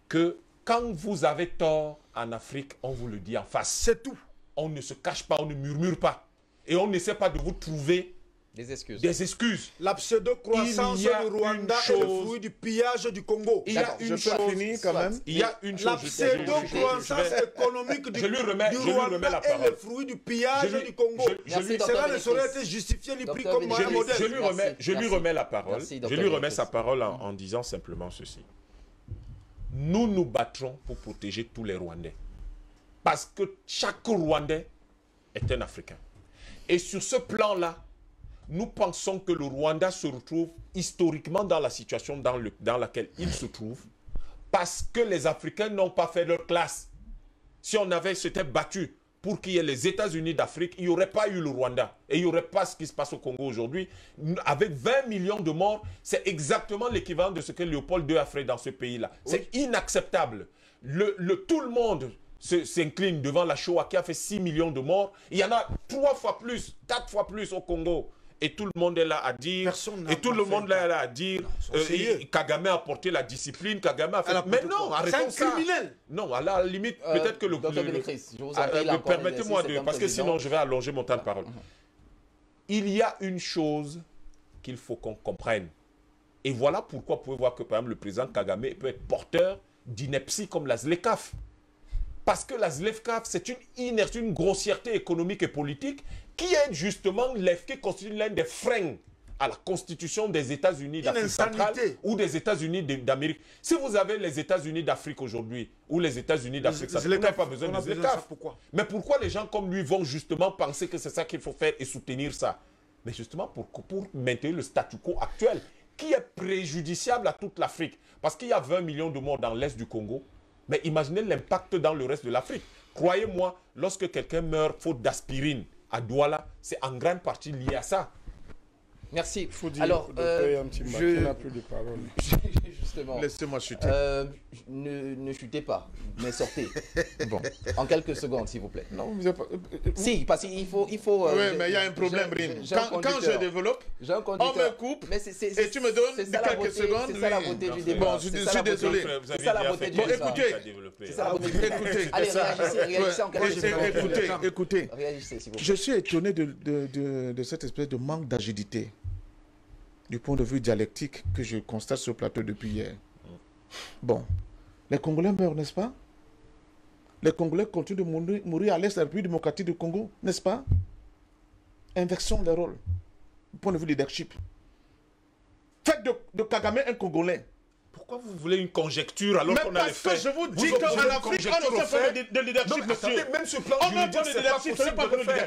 que quand vous avez tort en Afrique, on vous le dit en face. C'est tout. On ne se cache pas, on ne murmure pas. Et on n'essaie pas de vous trouver Des excuses. des excuses. La pseudo-croissance Il y a du Rwanda une est le chose- fruit du pillage du Congo. Il y a D'accord, une Je peux chose. finir quand même. Il y a une La chose. je pseudo-croissance vais- économique je lui remets- du je lui remets Rwanda la est parole. le fruit du pillage Je lui- du Congo. je lui- Cela ne Dr. saurait Bénéfice. être justifié ni pris Dr. comme Bénéfice. un modèle. Je lui Merci. remets la parole. Merci, Je Dr. lui remets Bénéfice. sa parole en disant simplement ceci. Nous nous battrons pour protéger tous les Rwandais. Parce que chaque Rwandais est un Africain. Et sur ce plan-là, nous pensons que le Rwanda se retrouve historiquement dans la situation dans laquelle il se trouve parce que les Africains n'ont pas fait leur classe. Si on s'était battu pour qu'il y ait les États-Unis d'Afrique, il n'y aurait pas eu le Rwanda. Et il n'y aurait pas ce qui se passe au Congo aujourd'hui. Avec 20 millions de morts, c'est exactement l'équivalent de ce que Léopold II a fait dans ce pays-là. C'est inacceptable. Tout le monde s'incline devant la Shoah qui a fait 6 millions de morts. Il y en a 3 fois plus, 4 fois plus au Congo. et tout le monde est là à dire, et tout le monde est là à dire, Kagame a porté la discipline, Kagame a fait... Mais non, arrêtons ça. C'est un criminel. Non, à la limite, peut-être que permettez-moi de... Parce que sinon, je vais allonger mon temps de parole. Il y a une chose qu'il faut qu'on comprenne. Et voilà pourquoi vous pouvez voir que, par exemple, le président Kagame peut être porteur d'ineptie comme la ZLECAf. Parce que la ZLECAf, c'est une inertie, une grossièreté économique et politique qui est justement qui constitue l'un des freins à la constitution des États-Unis d'Afrique centrale ou des États-Unis d'Amérique. Si vous avez les États-Unis d'Afrique aujourd'hui ou les États-Unis d'Afrique centrale, vous n'avez pas besoin de ZLECAf. Mais pourquoi les gens comme lui vont justement penser que c'est ça qu'il faut faire et soutenir ça? Mais justement pour maintenir le statu quo actuel qui est préjudiciable à toute l'Afrique. Parce qu'il y a 20 millions de morts dans l'Est du Congo. Mais imaginez l'impact dans le reste de l'Afrique. Croyez-moi, lorsque quelqu'un meurt faute d'aspirine à Douala, c'est en grande partie lié à ça. Merci. Faut dire, alors, je n'ai plus de parole. Justement. Laissez-moi chuter. Ne chutez pas, mais sortez. Bon. En quelques secondes, s'il vous plaît. Non, vous avez pas... Si, parce qu'il faut... oui, mais il y a un problème, Rim. Quand je développe, on me coupe et tu me donnes quelques secondes. C'est ça la beauté du débat. Bon, je suis désolé. C'est ça la beauté du débat. Bon, écoutez. Allez, réagissez en quelques secondes. Écoutez. Réagissez, s'il vous plaît. Je suis étonné de cette espèce de manque d'agilité du point de vue dialectique que je constate sur le plateau depuis hier. Bon, les Congolais meurent, n'est-ce pas? Les Congolais continuent de mourir à l'est de la République démocratique du Congo, n'est-ce pas? Inversons les rôles du point de vue leadership. Faites de Kagame un Congolais. Pourquoi vous voulez une conjecture alors qu'on a les faits? Parce que je vous dis qu'en Afrique, on ne sait pas de leadership, monsieur. Même sur le plan juridique, c'est pas possible de le faire.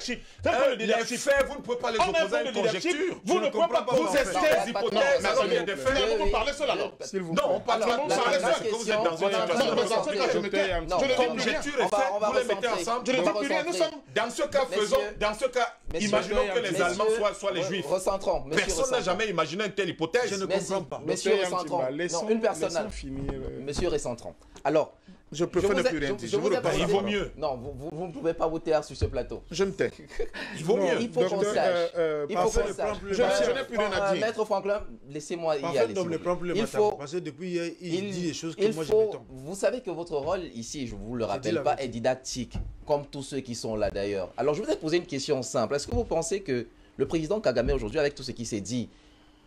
Les faits, vous ne pouvez pas les opposer à une conjecture. Vous ne pouvez pas vous êtes des hypothèses, il y a des faits. Vous parlez seul alors. Non, on parle seul. Vous êtes dans une situation. Conjecture et faits, vous les mettez ensemble. Je ne dis plus rien, nous sommes... Dans ce cas, imaginons que les Allemands soient les Juifs. Personne n'a jamais imaginé une telle hypothèse. Je ne comprends pas. Monsieur Recentrant, une personne. Monsieur Recentrant. Alors, je préfère ne plus rien dire. Il vaut mieux. Non, vous ne pouvez pas vous taire sur ce plateau. Je me tais. Il vaut mieux. Il faut qu'on sache. Il faut qu'on sache. Je n'ai plus rien à dire. Maître Franklin, laissez-moi y aller. Il faut... Parce que depuis hier, il dit des choses que moi je m'étonne. Vous savez que votre rôle ici, je ne vous le rappelle pas, est didactique, comme tous ceux qui sont là d'ailleurs. Alors, je voudrais poser une question simple. Est-ce que vous pensez que le président Kagame aujourd'hui, avec tout ce qui s'est dit,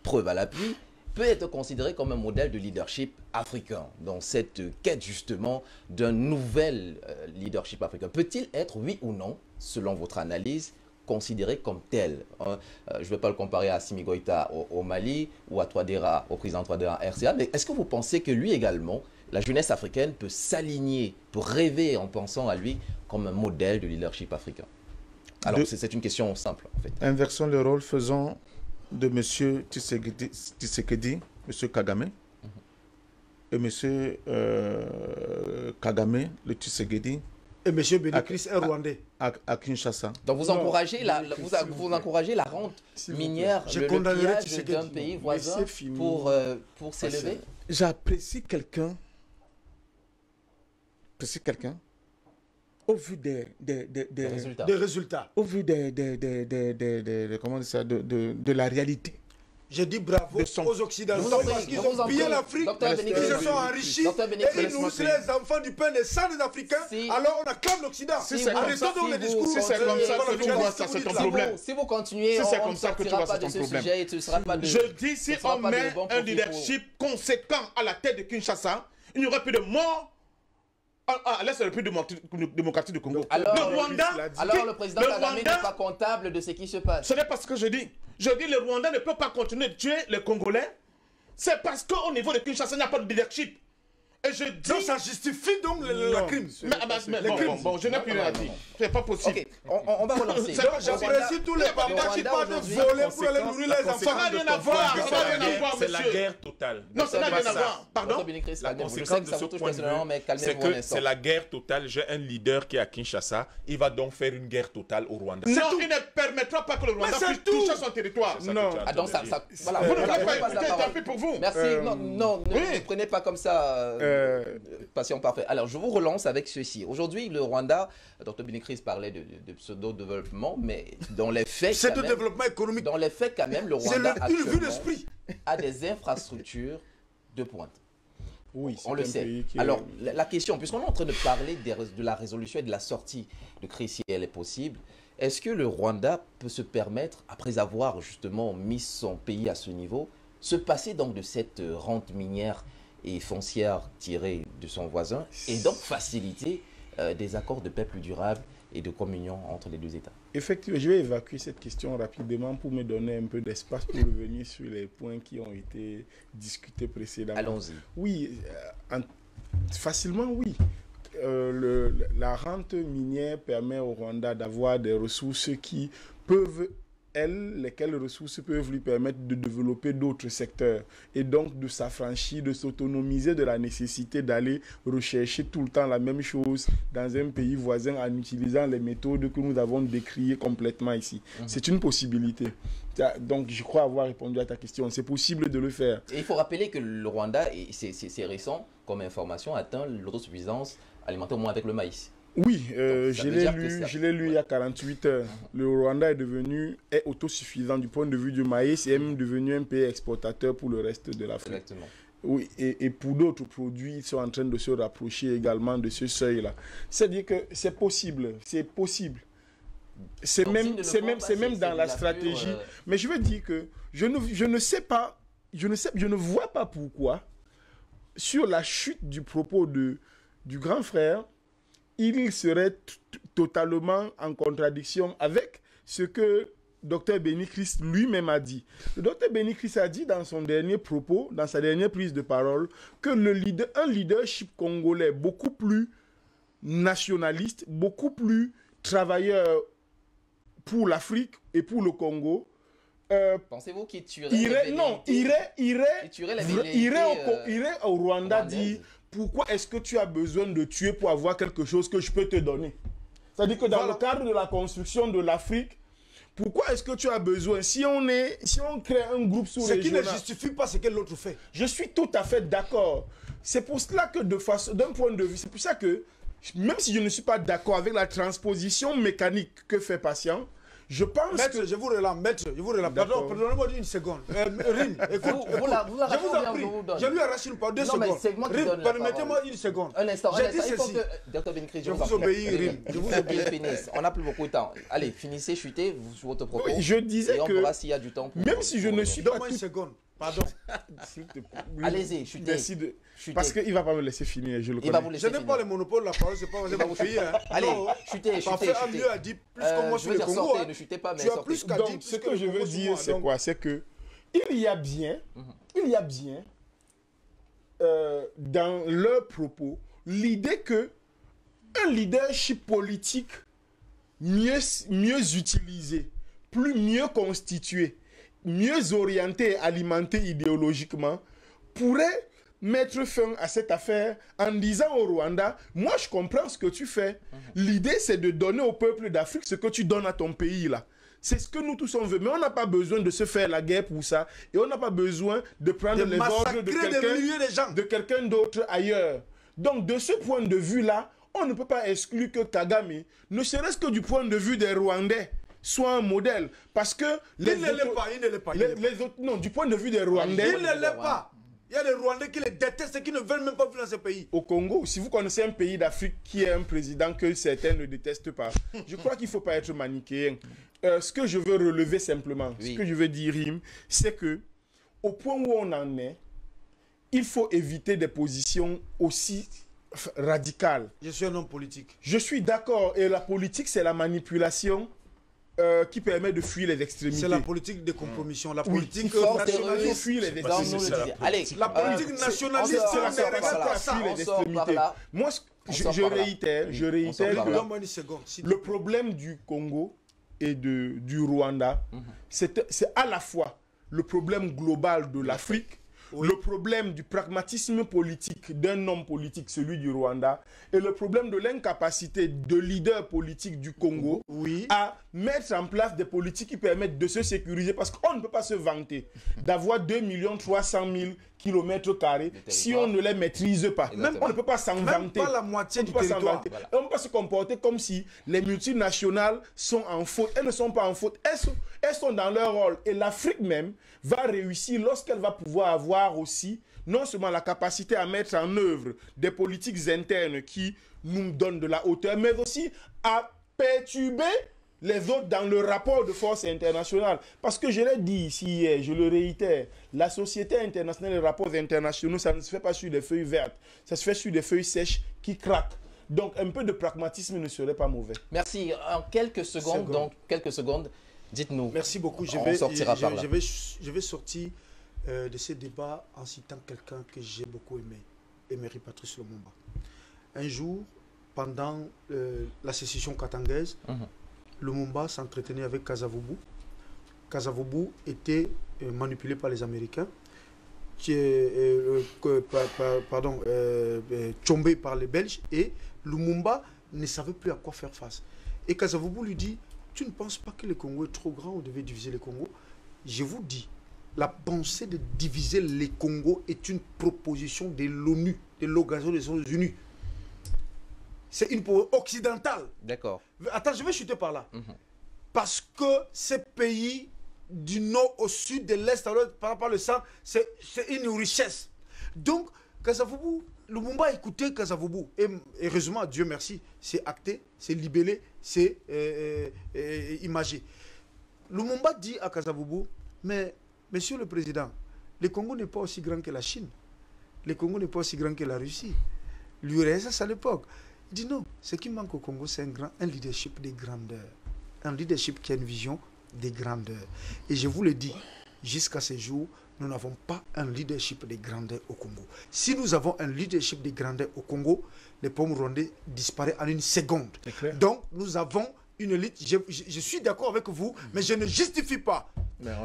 preuve à l'appui, peut être considéré comme un modèle de leadership africain dans cette quête justement d'un nouvel leadership africain? Peut-il être, oui ou non, selon votre analyse, considéré comme tel? Je ne vais pas le comparer à Assimi Goïta au Mali ou à Touadéra, au président Touadéra RCA, mais est-ce que vous pensez que lui également, la jeunesse africaine peut s'aligner, peut rêver en pensant à lui comme un modèle de leadership africain? Alors, c'est une question simple en fait. Inversons le rôle, faisons de M. Tshisekedi, M. Kagame, et M. Kagame, le Tshisekedi, et M. Bénécris est rwandais. À Kinshasa. Donc vous encouragez la rente minière, le pillage d'un pays voisin pour s'élever? J'apprécie quelqu'un au vu des résultats. Au vu comment dire ça, de la réalité. Je dis bravo aux Occidentaux parce qu'ils ont pillé l'Afrique, ils se sont enrichis et ils nourrissent les enfants du pain des sangs des Africains. Alors on acclame l'Occident. Arrêtons donc les discours. Si c'est comme ça que tu vois ça, c'est ton problème. Si vous continuez, on ne sortira pas de ce sujet et ce ne sera pas de... Je dis, si on met un leadership conséquent à la tête de Kinshasa, il n'y aura plus de morts à l'Est de la République démocratique du Congo. Alors le président Kagame n'est pas comptable de ce qui se passe. Ce n'est pas ce que je dis. Je dis le Rwanda ne peut pas continuer de tuer les Congolais. C'est parce qu'au niveau de Kinshasa, il n'y a pas de leadership. Et je dis... Donc ça justifie donc le crime. Bon, je n'ai plus rien à dire. C'est pas possible. Ok, on va relancer. J'apprécie tous les papas qui partent de voler pour aller nourrir les enfants. Ça n'a rien à voir. C'est la guerre totale. totale. Non, ça n'a rien à voir. Pardon? La conséquence de ce point de vue, c'est que c'est la guerre totale. J'ai un leader qui est à Kinshasa. Il va donc faire une guerre totale au Rwanda. Non, il ne permettra pas que le Rwanda puisse toucher son territoire. Non. Donc ça, voilà. Vous ne l'avez pas écouté, tant pis pour vous. Merci. Non, ne prenez pas comme ça. Patient parfait. Alors, je vous relance avec ceci. Aujourd'hui, le Rwanda, Dr Bénécris parlait de pseudo-développement, mais dans les faits, c'est de développement économique. Dans les faits, quand même, le Rwanda d'esprit. A des infrastructures de pointe. Oui, on le sait. Alors, la question, puisqu'on est en train de parler de la résolution et de la sortie de crise, si elle est possible, est-ce que le Rwanda peut se permettre, après avoir justement mis son pays à ce niveau, se passer donc de cette rente minière et foncière tirée de son voisin et donc faciliter des accords de paix plus durables et de communion entre les deux États? Effectivement, je vais évacuer cette question rapidement pour me donner un peu d'espace pour revenir sur les points qui ont été discutés précédemment. Allons-y. Oui, facilement oui. La rente minière permet au Rwanda d'avoir des ressources qui peuvent, lesquelles ressources peuvent lui permettre de développer d'autres secteurs et donc de s'affranchir, de s'autonomiser de la nécessité d'aller rechercher tout le temps la même chose dans un pays voisin en utilisant les méthodes que nous avons décriées complètement ici. C'est une possibilité. Donc je crois avoir répondu à ta question. C'est possible de le faire. Et il faut rappeler que le Rwanda, c'est récent comme information, atteint l'autosuffisance alimentaire au moins avec le maïs. Oui, je l'ai lu il y a 48 heures. Le Rwanda est autosuffisant du point de vue du maïs et est même devenu un pays exportateur pour le reste de l'Afrique. Exactement. Oui, et pour d'autres produits, ils sont en train de se rapprocher également de ce seuil-là. C'est-à-dire que c'est possible, c'est possible. C'est même dans la stratégie. Mais je veux dire que je ne sais pas, je ne vois pas pourquoi, sur la chute du propos du grand frère, il serait totalement en contradiction avec ce que Dr Bénécrist lui-même a dit. Le Dr Bénécrist a dit dans son dernier propos, dans sa dernière prise de parole, que un leadership congolais beaucoup plus nationaliste, beaucoup plus travailleur pour l'Afrique et pour le Congo, pensez-vous qu'il irait au Rwanda dire pourquoi est-ce que tu as besoin de tuer pour avoir quelque chose que je peux te donner? C'est-à-dire que dans le cadre de la construction de l'Afrique, pourquoi est-ce que tu as besoin, si on crée un groupe sous-régional... Ce qui ne justifie pas ce que l'autre fait. Je suis tout à fait d'accord. C'est pour cela que d'un point de vue, c'est pour ça que, même si je ne suis pas d'accord avec la transposition mécanique que fait Patient, je pense que... Je vous relance, maître, je vous relance. Pardon, pardonnez-moi une seconde. Rim, écoute, je vous en prie, je lui arrache une parole, 2 secondes. Rim, permettez-moi une seconde. Un instant, il faut que... Dr Bénécrist, je vous obéis, Rim. Je vous obéis. On n'a plus beaucoup de temps. Allez, finissez, chutez, sur votre propos. Oui, je disais que... on verra s'il y a du temps. Même si je ne suis pas... Donne-moi une seconde. Pardon. Allez-y, chutez. Parce qu'il ne va pas me laisser finir, je le connais. Je n'ai pas le monopole de la parole, c'est pas mon pays. Allez, chutez. Parfait, mieux a dit plus que moi sur le Congo. Ne chutez pas, mais tu as plus qu'à dire. Donc, ce que je veux dire, c'est quoi? C'est que il y a bien dans leurs propos l'idée que un leadership politique mieux utilisé, mieux constitué, mieux orienté et alimenté idéologiquement pourrait mettre fin à cette affaire en disant au Rwanda, moi je comprends ce que tu fais. L'idée c'est de donner au peuple d'Afrique ce que tu donnes à ton pays là. C'est ce que nous tous on veut. Mais on n'a pas besoin de se faire la guerre pour ça. Et on n'a pas besoin de prendre les ordres de quelqu'un d'autre ailleurs. Donc de ce point de vue là, on ne peut pas exclure que Kagame, ne serait-ce que du point de vue des Rwandais, soit un modèle. Parce que... Il ne l'est pas. Non, du point de vue des Rwandais... Il ne l'est pas. Il y a des Rwandais qui les détestent et qui ne veulent même pas vivre dans ce pays. Au Congo, si vous connaissez un pays d'Afrique qui a un président que certains ne détestent pas, je crois qu'il ne faut pas être manichéen. Ce que je veux relever simplement, ce que je veux dire, Rim, c'est que au point où on en est, il faut éviter des positions aussi radicales. Je suis un homme politique. Je suis d'accord. Et la politique, c'est la manipulation qui permet de fuir les extrémités. C'est la politique de compromission. La politique nationaliste fuit les extrémités. Allez, la politique nationaliste, c'est la fuir les extrémités. Moi, je réitère, le problème du Congo et du Rwanda, c'est à la fois le problème global de l'Afrique, le problème du pragmatisme politique d'un homme politique, celui du Rwanda, et le problème de l'incapacité de leaders politiques du Congo à mettre en place des politiques qui permettent de se sécuriser, parce qu'on ne peut pas se vanter d'avoir 2 300 000 km² si on ne les maîtrise pas. Même on ne peut pas s'en vanter. Même pas la moitié du territoire. Voilà. On ne peut pas se comporter comme si les multinationales sont en faute. Elles ne sont pas en faute. Elles sont dans leur rôle. Et l'Afrique même va réussir lorsqu'elle va pouvoir avoir aussi non seulement la capacité à mettre en œuvre des politiques internes qui nous donnent de la hauteur, mais aussi à perturber les autres dans le rapport de force internationale. Parce que je l'ai dit ici hier, je le réitère, la société internationale et les rapports internationaux, ça ne se fait pas sur des feuilles vertes, ça se fait sur des feuilles sèches qui craquent. Donc un peu de pragmatisme ne serait pas mauvais. Merci. En quelques secondes, dites-nous. Merci beaucoup. Je vais sortir de ce débat en citant quelqu'un que j'ai beaucoup aimé, Emery Patrice Lumumba. Un jour, pendant la sécession katangaise, Lumumba s'entretenait avec Kasavubu. Kasavubu était manipulé par les Américains, tombé par les Belges, et Lumumba ne savait plus à quoi faire face. Et Kasavubu lui dit, tu ne penses pas que le Congo est trop grand, on devait diviser le Congo? Je vous dis, la pensée de diviser le Congo est une proposition de l'ONU, de l'Organisation des Nations Unies. C'est une proposition occidentale. D'accord. Attends, je vais chuter par là. Parce que ces pays du nord au sud, de l'est à l'ouest, par rapport au centre, c'est une richesse. Donc, Kasavubu, Lumumba a écouté Kasavubu. Et heureusement, Dieu merci, c'est acté, c'est libellé, c'est imagé. Lumumba dit à Kasavubu, mais monsieur le président, le Congo n'est pas aussi grand que la Chine. Le Congo n'est pas aussi grand que la Russie. L'URSS à l'époque. Il dit non, ce qui manque au Congo, c'est un leadership de grandeur. Un leadership qui a une vision de grandeur. Et je vous le dis, jusqu'à ce jour, nous n'avons pas un leadership de grandeur au Congo. Si nous avons un leadership de grandeur au Congo, les pommes rwandais disparaissent en une seconde. Donc, nous avons une élite. Je suis d'accord avec vous, mais je ne justifie pas.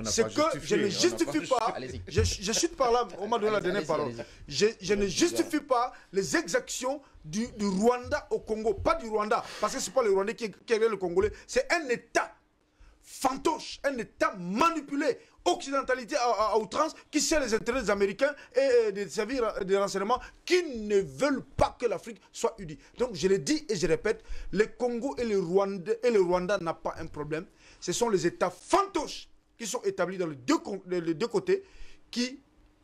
C'est que je ne justifie pas. Je chute par là, on m'a donné la dernière parole. Je ne justifie pas les exactions du Rwanda au Congo. Pas du Rwanda, parce que ce n'est pas le Rwandais qui est le Congolais. C'est un État fantoche, un État manipulé, occidentalité à outrance, qui sert les intérêts des Américains et des services de renseignement qui ne veulent pas que l'Afrique soit unie. Donc je le dis et je répète, le Congo et le Rwanda n'ont pas un problème. Ce sont les États fantoches qui sont établis dans les deux côtés, qui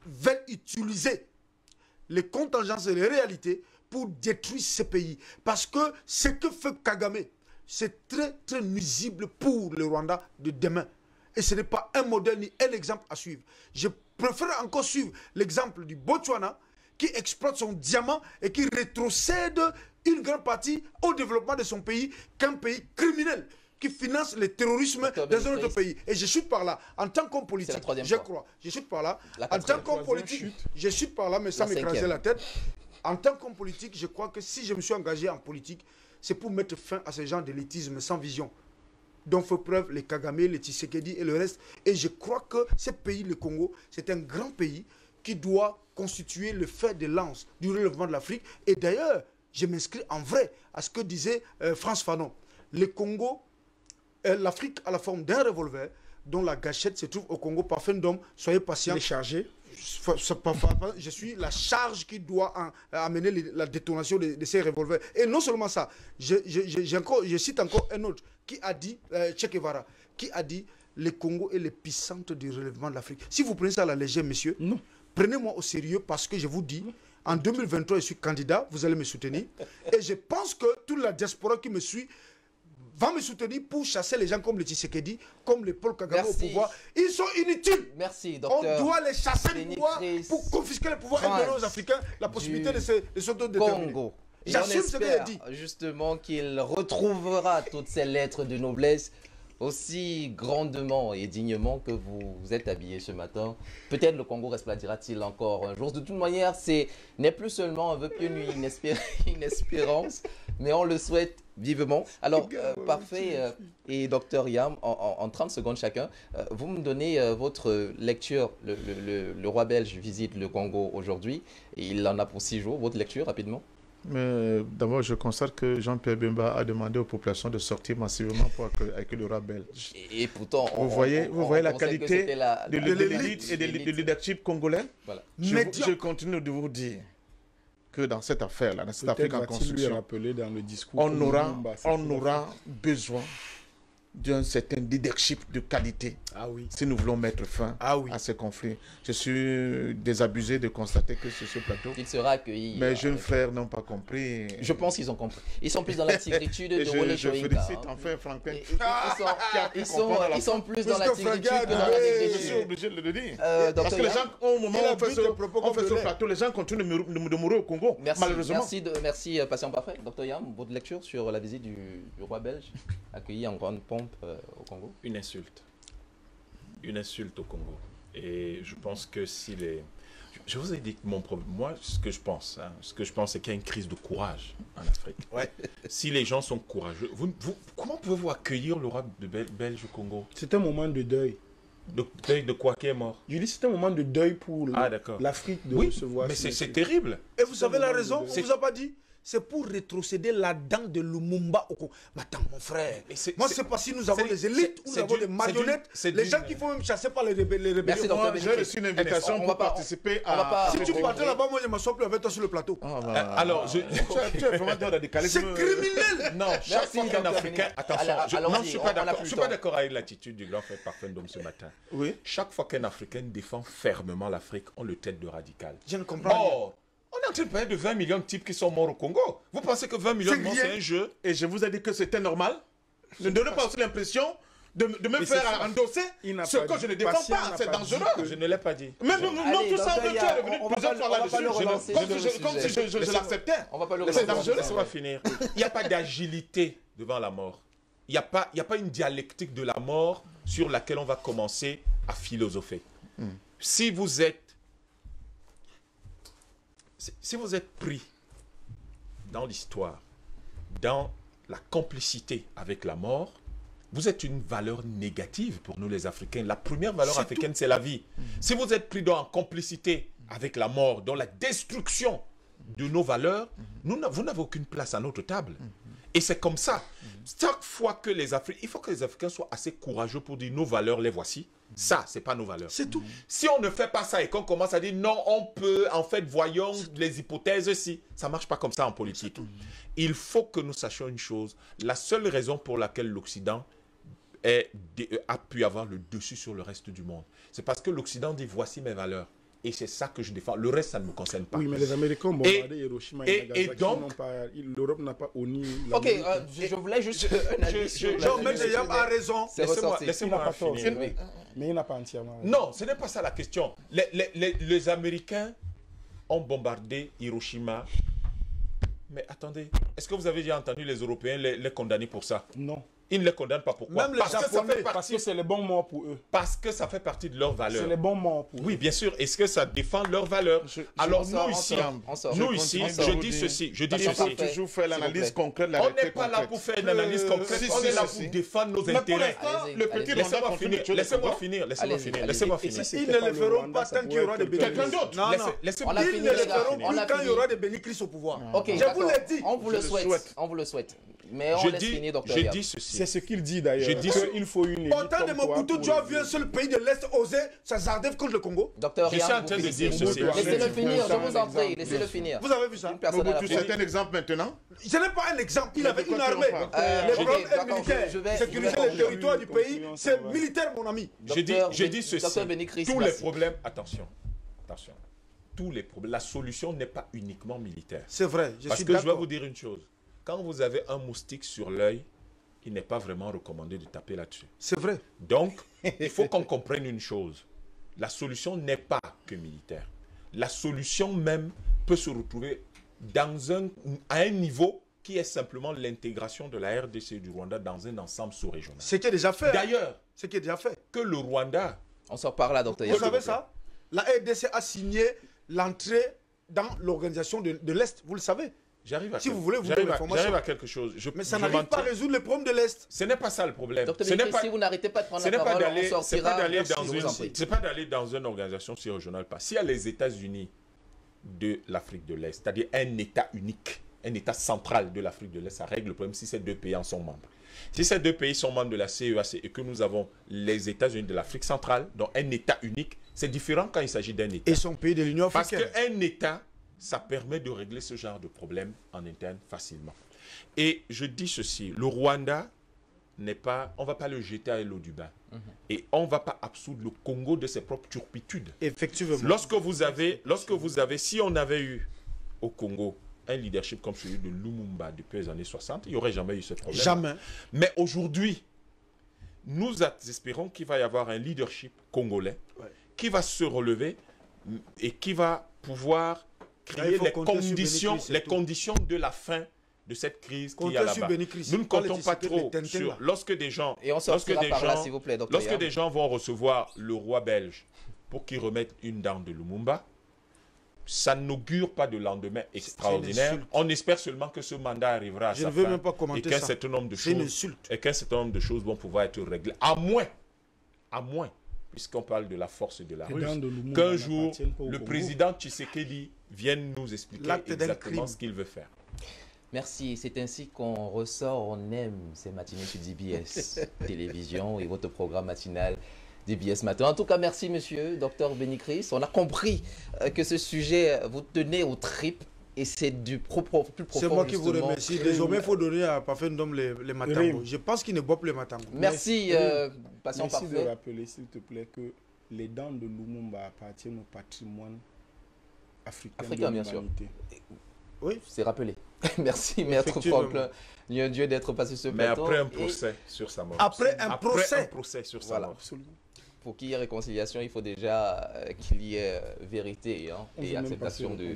veulent utiliser les contingences et les réalités pour détruire ces pays. Parce que ce que fait Kagame, c'est très très nuisible pour le Rwanda de demain. Et ce n'est pas un modèle ni un exemple à suivre. Je préfère encore suivre l'exemple du Botswana, qui exploite son diamant et qui rétrocède une grande partie au développement de son pays, qu'un pays criminel qui finance le terrorisme dans un autre pays. Et je chute par là. En tant qu'homme politique, je crois. Je chute par là. En tant qu'homme politique, je chute par là, mais sans m'écraser la tête. En tant qu'homme politique, je crois que si je me suis engagé en politique, c'est pour mettre fin à ce genre d'élitisme sans vision, dont fait preuve les Kagame, les Tshisekedi et le reste. Et je crois que ce pays, le Congo, c'est un grand pays qui doit constituer le fer de lance du relèvement de l'Afrique. Et d'ailleurs, je m'inscris en vrai à ce que disait Frantz Fanon. Le Congo, l'Afrique a la forme d'un revolver dont la gâchette se trouve au Congo. Parfait d'homme, soyez patient. Chargé. Je suis la charge qui doit amener la détonation de ces revolvers. Et non seulement ça, je cite encore un autre qui a dit, Che Guevara, qui a dit le Congo est l'épicentre du relèvement de l'Afrique. Si vous prenez ça à la légère, messieurs, non. Prenez-moi au sérieux, parce que je vous dis, en 2023, je suis candidat, vous allez me soutenir. Et je pense que toute la diaspora qui me suit va me soutenir pour chasser les gens comme le Tshisekedi, comme le Paul Kagame au pouvoir. Ils sont inutiles. Merci, docteur. On doit les chasser du pouvoir pour confisquer le pouvoir et donner aux Africains la possibilité de s'autodéterminer. Congo. J'assume ce que j'ai dit. Justement qu'il retrouvera toutes ces lettres de noblesse aussi grandement et dignement que vous vous êtes habillé ce matin. Peut-être le Congo resplendira-t-il encore un jour. De toute manière, ce n'est plus seulement un vœu pieux nuit, une espérance, mais on le souhaite vivement. Alors, parfait. Et Dr Yam, en 30 secondes chacun, vous me donnez votre lecture. Le roi belge visite le Congo aujourd'hui. Il en a pour 6 jours. Votre lecture, rapidement. Mais d'abord, je constate que Jean-Pierre Bemba a demandé aux populations de sortir massivement pour accueillir le roi belge. Et pourtant, vous voyez la qualité de l'élite et du leadership congolais. Voilà. Je continue de vous dire que dans cette affaire-là, dans cette Afrique en construction, dans le discours on aura besoin d'un certain leadership de qualité si nous voulons mettre fin à ces conflits. Je suis désabusé de constater que sur ce plateau, il sera accueilli. Mes jeunes frères n'ont pas compris. Je pense qu'ils ont compris. Ils sont plus dans l'attitude de Wole Je félicite enfin Franklin. Ils sont plus dans l'attitude que dans la Je suis obligé de le dire. Parce que les gens, au moment où on fait ce plateau, les gens continuent de mourir au Congo, malheureusement. Merci, patient parfait. Dr Yam, votre lecture sur la visite du roi belge accueilli en grande pompe au Congo? Une insulte. Une insulte au Congo. Et je pense que si les... Je vous ai dit que mon problème... Moi, ce que je pense, c'est qu'il y a une crise de courage en Afrique. Ouais. Si les gens sont courageux... comment pouvez-vous accueillir le roi de belge au Congo? C'est un moment de deuil. De deuil de quoi qui est mort? Je dis c'est un moment de deuil pour l'Afrique de recevoir... Mais c'est terrible. Et vous savez la raison? On ne vous a pas dit? C'est pour rétrocéder la dent de Lumumba au Congo. Mais attends, mon frère. Moi, c'est pas si nous avons des élites ou nous avons des marionnettes. Les gens qui font même chasser par les rebelles. Merci, Moi, j'ai reçu une invitation pour participer à... Si tu partais là-bas, moi, je ne m'assois plus avec toi sur le plateau. Alors, tu es vraiment dans le radicalisme. C'est criminel. Non, chaque fois qu'un Africain... Attention, je ne suis pas d'accord avec l'attitude du grand frère Parfum d'homme ce matin. Oui. Chaque fois qu'un Africain défend fermement l'Afrique, on le traite de radical. Je ne comprends pas. On est en train de parler de 20 millions de types qui sont morts au Congo. Vous pensez que 20 millions de morts, c'est un jeu? Et je vous ai dit que c'était normal. Ne donnez pas aussi l'impression de me faire endosser ce que je ne défends pas. C'est dangereux. Je ne l'ai pas dit. Mais non, tout ça, tu es revenu plusieurs fois là-dessus. Comme si je l'acceptais. On va pas le relancer. C'est dangereux. Laissez-moi finir. Il n'y a pas d'agilité devant la mort. Il n'y a pas une dialectique de la mort sur laquelle on va commencer à philosopher. Si vous êtes pris dans l'histoire, dans la complicité avec la mort, vous êtes une valeur négative pour nous les Africains. La première valeur africaine, c'est la vie. Si vous êtes pris dans la complicité avec la mort, dans la destruction de nos valeurs, vous n'avez aucune place à notre table. Et c'est comme ça. Chaque fois que les Africains... Il faut que les Africains soient assez courageux pour dire nos valeurs, les voici. Ça, c'est pas nos valeurs. C'est tout. Si on ne fait pas ça et qu'on commence à dire non, on peut, en fait, voyons les hypothèses si. Ça marche pas comme ça en politique. Il faut que nous sachions une chose. La seule raison pour laquelle l'Occident a pu avoir le dessus sur le reste du monde, c'est parce que l'Occident dit voici mes valeurs. Et c'est ça que je défends. Le reste, ça ne me concerne pas. Oui, mais les Américains ont bombardé Hiroshima et Nagasaki. Et donc... L'Europe n'a pas honni... Ok, je voulais juste... Jean-Maître Yam a raison. Laissez-moi finir. Mais il n'a pas entièrement raison. Non, ce n'est pas ça la question. Les Américains ont bombardé Hiroshima. Mais attendez, est-ce que vous avez déjà entendu les Européens les condamner pour ça? Non. Ils ne les condamnent pas. Pourquoi? Même les Japonais, parce que c'est les bons morts pour eux. Parce que ça fait partie de leurs valeurs. C'est les bons morts pour eux. Oui, bien sûr. Est-ce que ça défend leurs valeurs? Alors nous ici, je dis ceci. Il faut toujours faire l'analyse concrète. On n'est pas là pour faire une analyse concrète. On est là pour défendre nos intérêts. Laissez-moi finir. Ils ne le feront pas tant qu'il y aura des bénéfices. Quelqu'un d'autre. Non. Ils ne le feront plus quand il y aura des bénéfices au pouvoir. Ok, je vous l'ai dit. On vous le souhaite. Mais on laisse finir, Dr. Yam. Je dis ceci. C'est ce qu'il dit d'ailleurs. Je dis qu'il faut une élite. Autant de Mobutu, tu as vu un seul pays de l'Est oser s'azarder contre le Congo. Dr. Je suis en train de dire ceci. Laissez-le finir, je vous en prie. Laissez-le finir. Vous avez vu ça? Mobutu, c'est un exemple maintenant. Ce n'est pas un exemple. Il avait une armée. Le problème est militaire. Sécuriser le territoire du pays, c'est militaire, mon ami. Je dis ceci. Tous les problèmes, attention. Tous les problèmes. La solution n'est pas uniquement militaire. C'est vrai. Parce que je vais vous dire une chose. Quand vous avez un moustique sur l'œil, il n'est pas vraiment recommandé de taper là-dessus. C'est vrai. Donc, il faut qu'on comprenne une chose. La solution n'est pas que militaire. La solution même peut se retrouver à un niveau qui est simplement l'intégration de la RDC et du Rwanda dans un ensemble sous-régional. Ce qui est déjà fait. D'ailleurs, ce qui est déjà fait. Que le Rwanda... On sort par là, docteur. Vous savez ça? La RDC a signé l'entrée dans l'organisation de l'Est, vous le savez. J'arrive à si vous voulez, vous avez l'information. J'arrive à quelque chose. Mais ça n'arrive pas à résoudre les problèmes de l'Est. Ce n'est pas ça le problème. Docteur Bénicrisse, si vous n'arrêtez pas de prendre la parole, on sortira. C'est pas d'aller dans une organisation sous-régionale. S'il y a les États-Unis de l'Afrique de l'Est, c'est-à-dire un État unique, un État central de l'Afrique de l'Est, ça règle le problème si ces deux pays en sont membres. Si ces deux pays sont membres de la CEAC et que nous avons les États-Unis de l'Afrique centrale, donc un État unique, c'est différent quand il s'agit d'un État. Et son pays de l'Union africaine. Parce qu'un État, ça permet de régler ce genre de problème en interne facilement. Et je dis ceci, le Rwanda n'est pas, on ne va pas le jeter à l'eau du bain. Et on ne va pas absoudre le Congo de ses propres turpitudes. Effectivement. Lorsque vous avez, si on avait eu au Congo un leadership comme celui de Lumumba depuis les années 60, il n'y aurait jamais eu ce problème. Jamais. Mais aujourd'hui, nous espérons qu'il va y avoir un leadership congolais qui va se relever et qui va pouvoir créer les conditions de la fin de cette crise qu'il y a là-bas. Nous ne comptons pas trop sur lorsque des gens vont recevoir le roi belge pour qu'il remette une dent de Lumumba, ça n'augure pas de lendemain extraordinaire. On espère seulement que ce mandat arrivera à sa fin et qu'un certain nombre de choses vont pouvoir être réglées. À moins, puisqu'on parle de la force de la Russie, qu'un jour, le président Tshisekedi vienne nous expliquer exactement ce qu'il veut faire. Merci, c'est ainsi qu'on ressort, on aime ces matinées sur DBS Télévision et votre programme matinal DBS Matin. En tout cas, merci monsieur, docteur Bénicrisse. On a compris que ce sujet vous tenait aux tripes et c'est du plus profond. C'est moi qui vous remercie. Désormais, il faut donner à Pafendom les matangos. Je pense qu'il ne boit plus les matangos. Merci, patient parfait. Merci de rappeler, s'il te plaît, que les dents de Lumumba appartiennent au patrimoine africain de bien sûr. Oui, c'est rappelé. Merci, maître Franklin. Dieu d'être passé ce plateau. Mais après un procès sur sa mort. Après un procès sur sa mort. Absolument. Pour qu'il y ait réconciliation, il faut déjà qu'il y ait vérité et acceptation de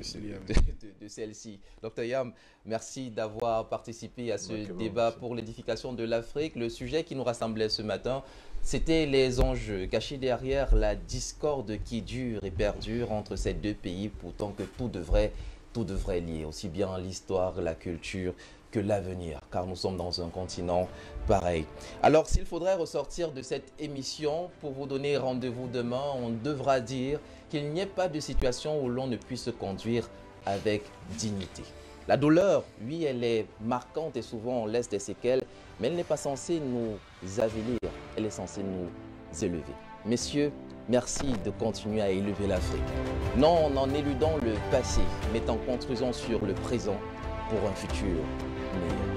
celle-ci. Docteur Yam, merci d'avoir participé à ce débat pour l'édification de l'Afrique. Le sujet qui nous rassemblait ce matin, c'était les enjeux cachés derrière la discorde qui dure et perdure entre ces deux pays, pourtant que tout devrait lier, aussi bien l'histoire, la culture que l'avenir, car nous sommes dans un continent pareil. Alors, s'il faudrait ressortir de cette émission pour vous donner rendez-vous demain, on devra dire qu'il n'y ait pas de situation où l'on ne puisse se conduire avec dignité. La douleur, oui, elle est marquante et souvent on laisse des séquelles, mais elle n'est pas censée nous avilir, elle est censée nous élever. Messieurs, merci de continuer à élever l'Afrique. Non en éludant le passé, mais en construisant sur le présent pour un futur meilleur.